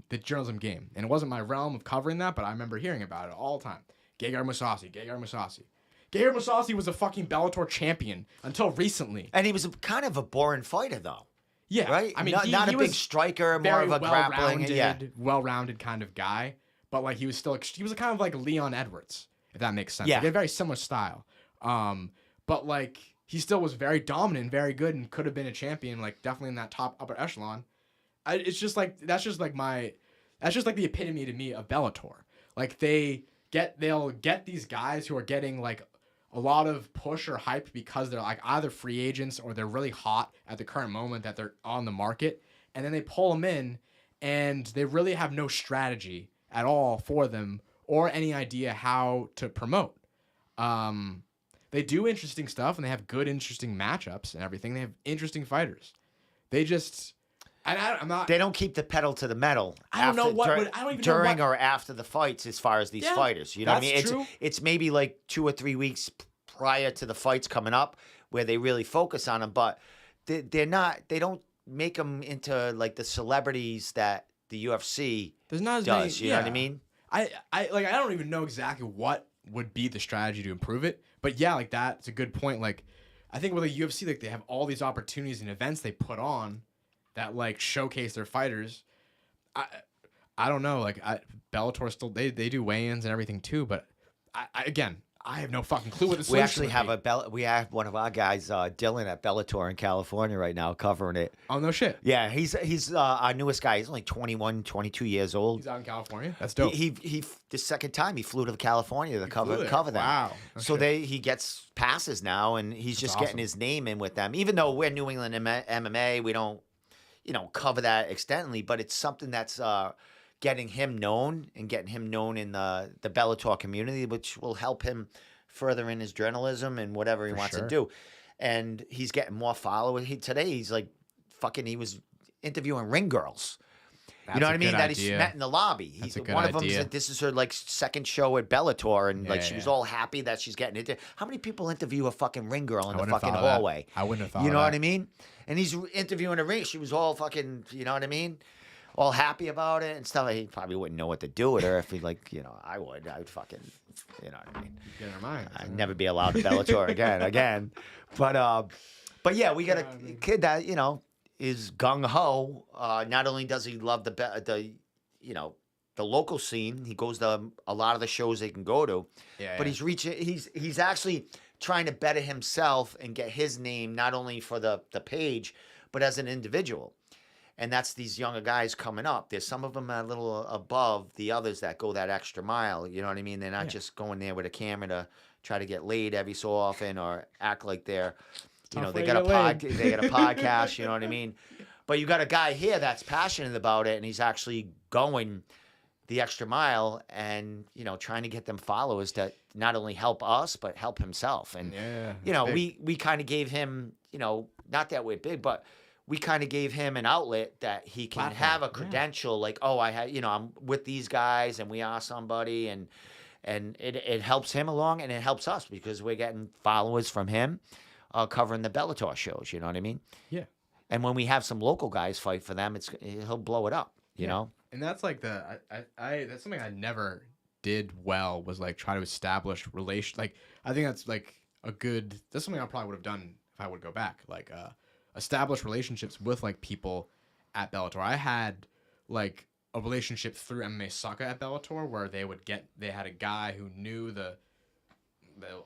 the journalism game. And it wasn't my realm of covering that, but I remember hearing about it all the time. Gegard Mousasi. Gegard Mousasi was a fucking Bellator champion until recently. And he was kind of a boring fighter, though. Yeah, right. I mean, not a big striker, more of a grappling, well-rounded kind of guy. But like, he was kind of like Leon Edwards, if that makes sense. Yeah, like, a very similar style. But like, he still was very dominant, very good, and could have been a champion. Like, definitely in that top upper echelon. It's just like that's just like the epitome to me of Bellator. Like they'll get these guys who are getting like a lot of push or hype because they're like either free agents or they're really hot at the current moment that they're on the market. And then they pull them in and they really have no strategy at all for them or any idea how to promote. They do interesting stuff and they have good, interesting matchups and everything. They have interesting fighters. They just, I'm not. They don't keep the pedal to the metal. I don't know what. I don't even during know what, or after the fights, as far as these fighters, you know what I mean? True. It's maybe like 2 or 3 weeks prior to the fights coming up where they really focus on them, but they're not. They don't make them into like the celebrities that the UFC There's not as does. many, you know what I mean? I don't even know exactly what would be the strategy to improve it, but yeah, like that's a good point. Like I think with the UFC, like they have all these opportunities and events they put on that like showcase their fighters. I don't know. Like Bellator still they do weigh-ins and everything too, but I have no fucking clue what the solution We actually have we have one of our guys, Dylan at Bellator in California right now covering it. Oh no shit. Yeah, he's our newest guy. He's only 21, 22 years old. He's out in California. That's dope. He the second time he flew to California to cover them. Wow. No so shit. he gets passes now, and he's just awesome. getting his name in with them. Even though we're New England MMA, we don't cover that extensively, but it's something that's getting him known and getting him known in the Bellator community, which will help him further in his journalism and whatever he wants to do. And he's getting more followers. Today he's like he was interviewing ring girls. You know what I mean? That he's met in the lobby. He's one of them. This is her like second show at Bellator, and she was all happy that she's getting it. How many people interview a fucking ring girl in the fucking hallway? I wouldn't have thought. You know what I mean? And he's interviewing a ring. She was all fucking. You know what I mean? All happy about it and stuff. He probably wouldn't know what to do with her if he I would. I would fucking. You know what I mean? Get in her mind. I'd never be allowed to Bellator again. But yeah, we got a kid that is gung ho. Not only does he love the local scene, he goes to a lot of the shows they can go to. But he's actually trying to better himself and get his name not only for the page, but as an individual. And that's these younger guys coming up. There's some of them a little above the others that go that extra mile. You know what I mean? They're not just going there with a camera to try to get laid every so often or act like they're, they got a podcast. You know what I mean? But you got a guy here that's passionate about it, and he's actually going the extra mile and trying to get them followers that not only help us but help himself. And we kind of gave him, not that we're big, but we kind of gave him an outlet that he can have a credential, like, oh, I'm with these guys and we are somebody, and it helps him along and it helps us because we're getting followers from him covering the Bellator shows. You know what I mean? Yeah. And when we have some local guys fight for them, he'll blow it up. You know? And that's like that's something I never did well was like try to establish relations. Like I think that's like that's something I probably would have done if I would go back. Like establish relationships with like people at Bellator. I had like a relationship through MMA Sucka at Bellator where they had a guy who knew the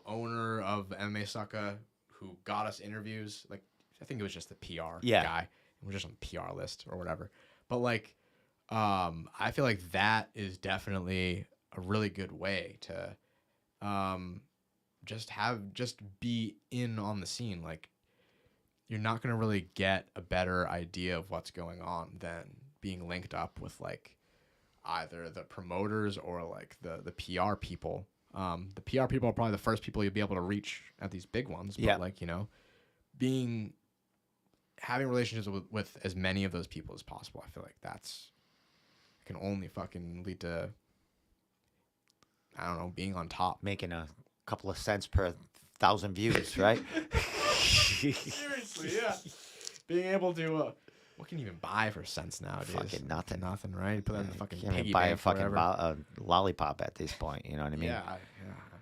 owner of MMA Sucka who got us interviews. Like I think it was just the PR guy. We're just on the PR list or whatever. But like I feel like that is definitely a really good way to just be in on the scene. Like you're not going to really get a better idea of what's going on than being linked up with like either the promoters or like the PR people. The PR people are probably the first people you'll be able to reach at these big ones. But Yeah. like, you know, having relationships with as many of those people as possible, I feel like that's can only fucking lead to, I don't know, being on top. Making a couple of cents per 1,000 views, right? Seriously, yeah. Being able to, what can you even buy for cents nowadays? Fucking nothing. Nothing, right? You put that in the fucking Can't even piggy buy bank a fucking forever. lollipop at this point. You know what I mean? Yeah,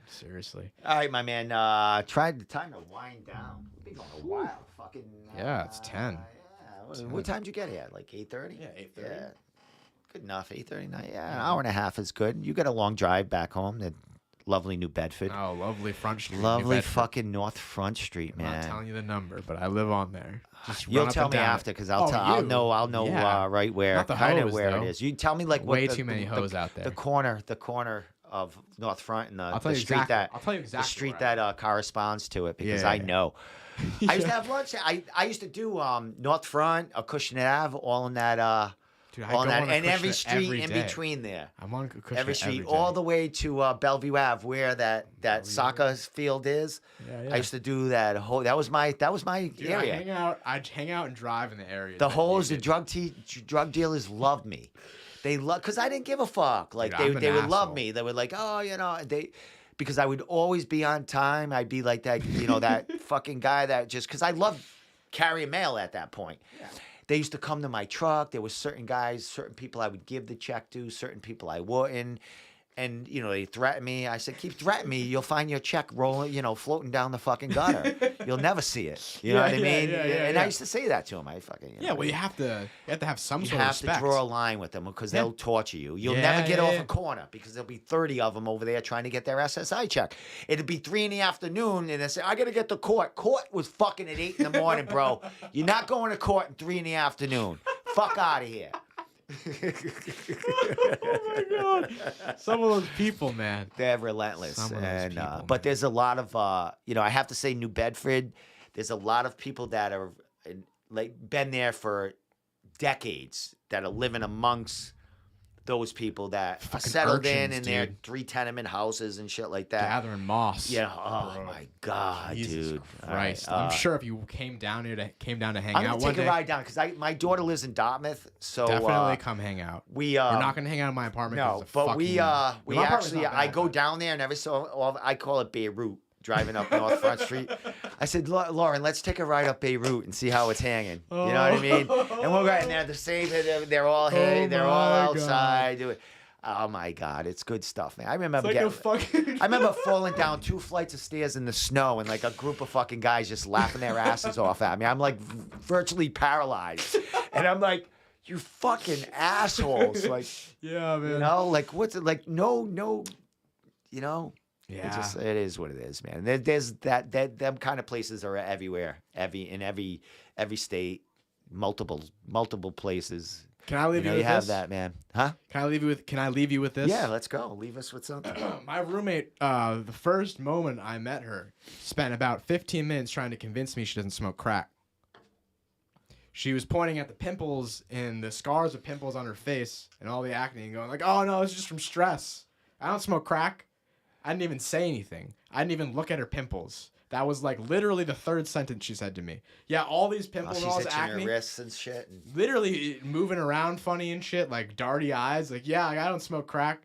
seriously. All right, my man. Time to wind down. We've been going a while. Fucking. Yeah, it's 10. Yeah. What time did you get here? Like 8:30? Yeah, 8:30. Yeah. Good enough. 8:39. Yeah, an hour and a half is good. You got a long drive back home. The lovely New Bedford. Oh, lovely Front Street. New Lovely Bedford. fucking North Front Street, I'm not man. telling you the number, but I live on there. Just You'll run up tell and me down after it. because Oh, I'll you? know Yeah. right where Not the kind of hose, where though. it is. You tell me like Way what too many hoes out there. The corner of North Front and I'll tell the you street exactly. I'll tell you the exactly street where I that corresponds to it because Yeah. I know. I used to have lunch. I used to do North Front, Acushnet Ave, all in that Dude, I all in go that, on and every Acushnet street every in day. between there. I'm on Acushnet Every street, day. all the way to Bellevue Ave, where that soccer field is. Yeah. I used to do that whole. That was my Dude, area. I'd hang out and drive in the area. The hoes, the drug dealers loved me. They loved because I didn't give a fuck. Like Dude, they I'm an would love asshole. me. They would like, oh, because I would always be on time. I'd be like that, that fucking guy that just because I loved carrying mail at that point. Yeah. They used to come to my truck. There was certain guys, certain people I would give the check to, certain people I wouldn't. And, they threatened me. I said, keep threatening me. You'll find your check rolling, floating down the fucking gutter. You'll never see it. You know what I mean? And I used to say that to him. I fucking, Yeah, well, you have to have some you sort of have to respect. draw a line with them because they'll torture you. You'll Yeah, never get yeah, off yeah. a corner because there'll be 30 of them over there trying to get their SSI check. It'd be 3 PM, and they say, I got to get to court. Court was fucking at 8 AM, bro. You're not going to court at 3 PM. Fuck out of here. Oh my god, some of those people, man. They're relentless. Some of those And people, but there's a lot of I have to say New Bedford, there's a lot of people that are like been there for decades that are living amongst those people that are Fucking settled in urchins, their dude. 3 tenement houses and shit like that. Gathering moss. Yeah. Oh Bro. my God, Jesus dude. All Christ. right, I'm sure if you came down to hang I'm out gonna one take a day, ride down because my daughter lives in Dartmouth, so definitely come hang out. we We're not gonna hang out in my apartment. 'cause No, it's a but fucking, we my apartment's actually not I bad, go but- down there and every so often I call it Beirut. Driving up North Front Street, I said, Lauren, let's take a ride up Beirut and see how it's hanging. You know what I mean? And we're right there. The same. They're all here. Oh They're all my outside. Do it. Oh my God, it's good stuff, man. I remember It's like a fucking. I remember falling down 2 flights of stairs in the snow and like a group of fucking guys just laughing their asses off at me. I'm like virtually paralyzed, and I'm like, you fucking assholes, like, Yeah, man. like what's it like? No, Yeah. It is what it is, man. There's them kind of places are everywhere, in every state, multiple places. Can I leave you You with have this? that, man, huh? Can I leave you with this? Yeah, let's go. Leave us with something. My roommate, the first moment I met her, spent about 15 minutes trying to convince me she doesn't smoke crack. She was pointing at the pimples and the scars of pimples on her face and all the acne and going like, oh no, it's just from stress. I don't smoke crack. I didn't even say anything. I didn't even look at her pimples. That was like literally the third sentence she said to me. Yeah, all these pimples and all She's this itching acne. her wrists and shit. Literally moving around funny and shit, like darty eyes. Like, yeah, I don't smoke crack.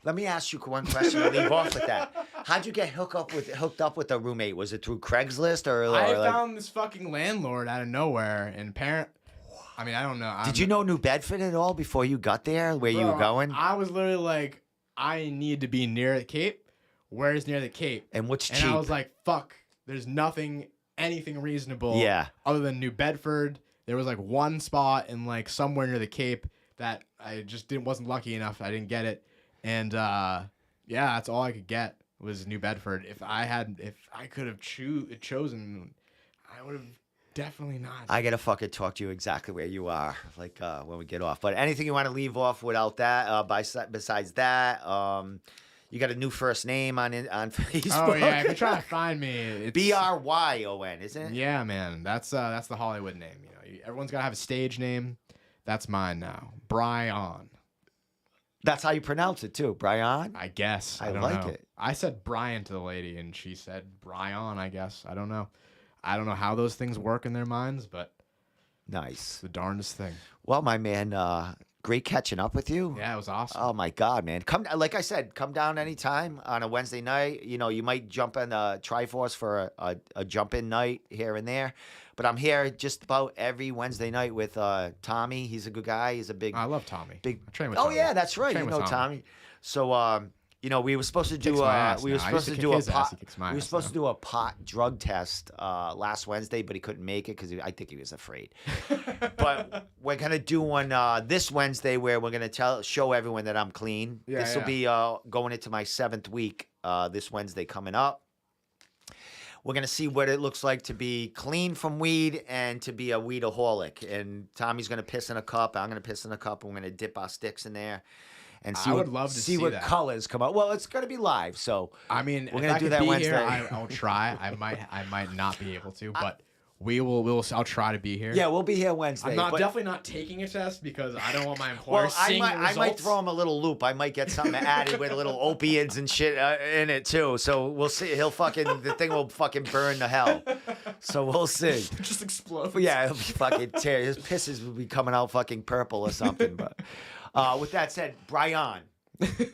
Let me ask you one question to leave off with that. How'd you get hooked up with a roommate? Was it through Craigslist or I like? found this fucking landlord out of nowhere, and I mean, I don't know. Did you know New Bedford at all before you got there? Where you were going? I was literally like, I need to be near the Cape. Where's near the Cape? And what's And cheap? I was like, fuck. There's anything reasonable. Yeah. Other than New Bedford, there was like one spot in like somewhere near the Cape that I just wasn't lucky enough. I didn't get it, and yeah, that's all I could get was New Bedford. If I could have chosen, I would have definitely not. I gotta fucking talk to you exactly where you are, like when we get off. But anything you want to leave off without that? Besides that, you got a new first name on Facebook. Oh yeah, if you're trying to find me, it's Bryon, isn't it? Yeah, man, that's the Hollywood name. Everyone's gotta have a stage name. That's mine now, Bryon. That's how you pronounce it too, Brian. I guess. I I don't like know. it. I said Brian to the lady, and she said Brian, I guess. I don't know. I don't know how those things work in their minds, but it's Nice. the darndest thing. Well, my man, great catching up with you. Yeah, it was awesome. Oh my God, man! Come, like I said, come down anytime on a Wednesday night. You know, you might jump in Triforce for a jump in night here and there, but I'm here just about every Wednesday night with Tommy. He's a good guy. He's a big, I love Tommy. big. I train with Oh Tommy. yeah, that's right. Train You with know Tommy. Tommy. So you know, we were supposed to do Kicks my ass we were now. I supposed used to to do kick a his ass. pot. He kicks my We were ass supposed now. to do a pot drug test last Wednesday, but he couldn't make it because I think he was afraid. But we're gonna do one this Wednesday where we're gonna show everyone that I'm clean. Yeah, This will be going into my 7th week this Wednesday coming up. We're gonna see what it looks like to be clean from weed and to be a weedaholic. And Tommy's gonna piss in a cup. I'm gonna piss in a cup. And we're gonna dip our sticks in there and see I what, would love to see see what that. colors come out. Well, it's gonna be live, so I mean, we're if gonna I do could that be Wednesday. here, I'll try. I might not be able to, but I'll try to be here. yeah, we'll be here Wednesday. I'm but- definitely not taking a test because I don't want my employer Well, seeing the I might results. throw him a little loop. I might get something added with a little opiates and shit in it too. So we'll see. The thing will fucking burn to hell. So we'll see. just explode. But yeah, he'll be fucking tear. His pisses will be coming out fucking purple or something. But with that said, Brian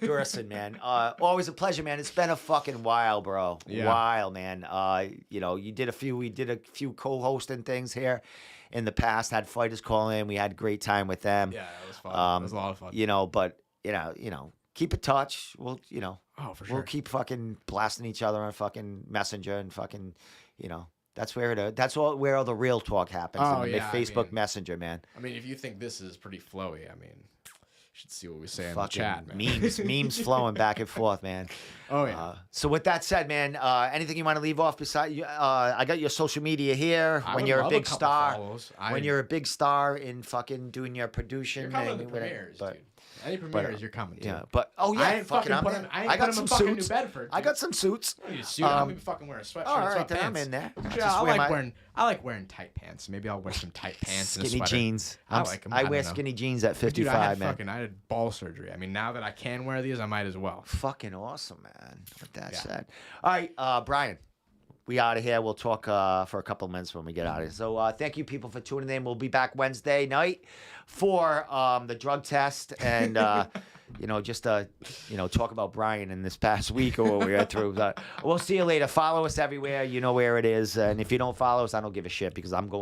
Gerson, man, always a pleasure, man. It's been a fucking while, bro. Yeah. While, man. You know, we did a few co-hosting things here in the past. Had fighters call in. We had a great time with them. Yeah, it was fun. It was a lot of fun. You know, but you know, keep in touch. We'll, you know, Oh, for we'll sure. keep fucking blasting each other on fucking Messenger and fucking, you know, that's where where all the real talk happens. Oh, in the yeah, I Facebook mean- Messenger, man. I mean, if you think this is pretty flowy, I mean, you should see what we say in the Fucking chat, man. memes flowing back and forth, man. Oh yeah. So with that said, man, anything you want to leave off beside you? I got your social media here. I When would you're a love big couple star, follows. when you're a big star in fucking doing your producing, You're coming to the and whatever, premieres, but dude. Any premieres you're coming to. yeah, but oh yeah, I ain't fucking I'm put there. him. I ain't I put got him some in fucking New suits. Bedford. I got some suits. I need a suit. I'm gonna fucking wear a sweatshirt. All right, sweatpants. then I'm in there. Yeah, Just I wear like my wearing tight pants. Maybe I'll wear some tight pants and a skinny sweater. jeans. I like 'em. I I wear don't know. skinny jeans at Dude, 55, man. I had ball surgery. I mean, now that I can wear these, I might as well. Fucking awesome, man. With that Yeah. said, all right, Brian. We out of here. We'll talk for a couple of minutes when we get out of here. So thank you, people, for tuning in. We'll be back Wednesday night for the drug test and you know, just you know, talk about Brian in this past week or what we went through. We'll see you later. Follow us everywhere. You know where it is. And if you don't follow us, I don't give a shit because I'm going.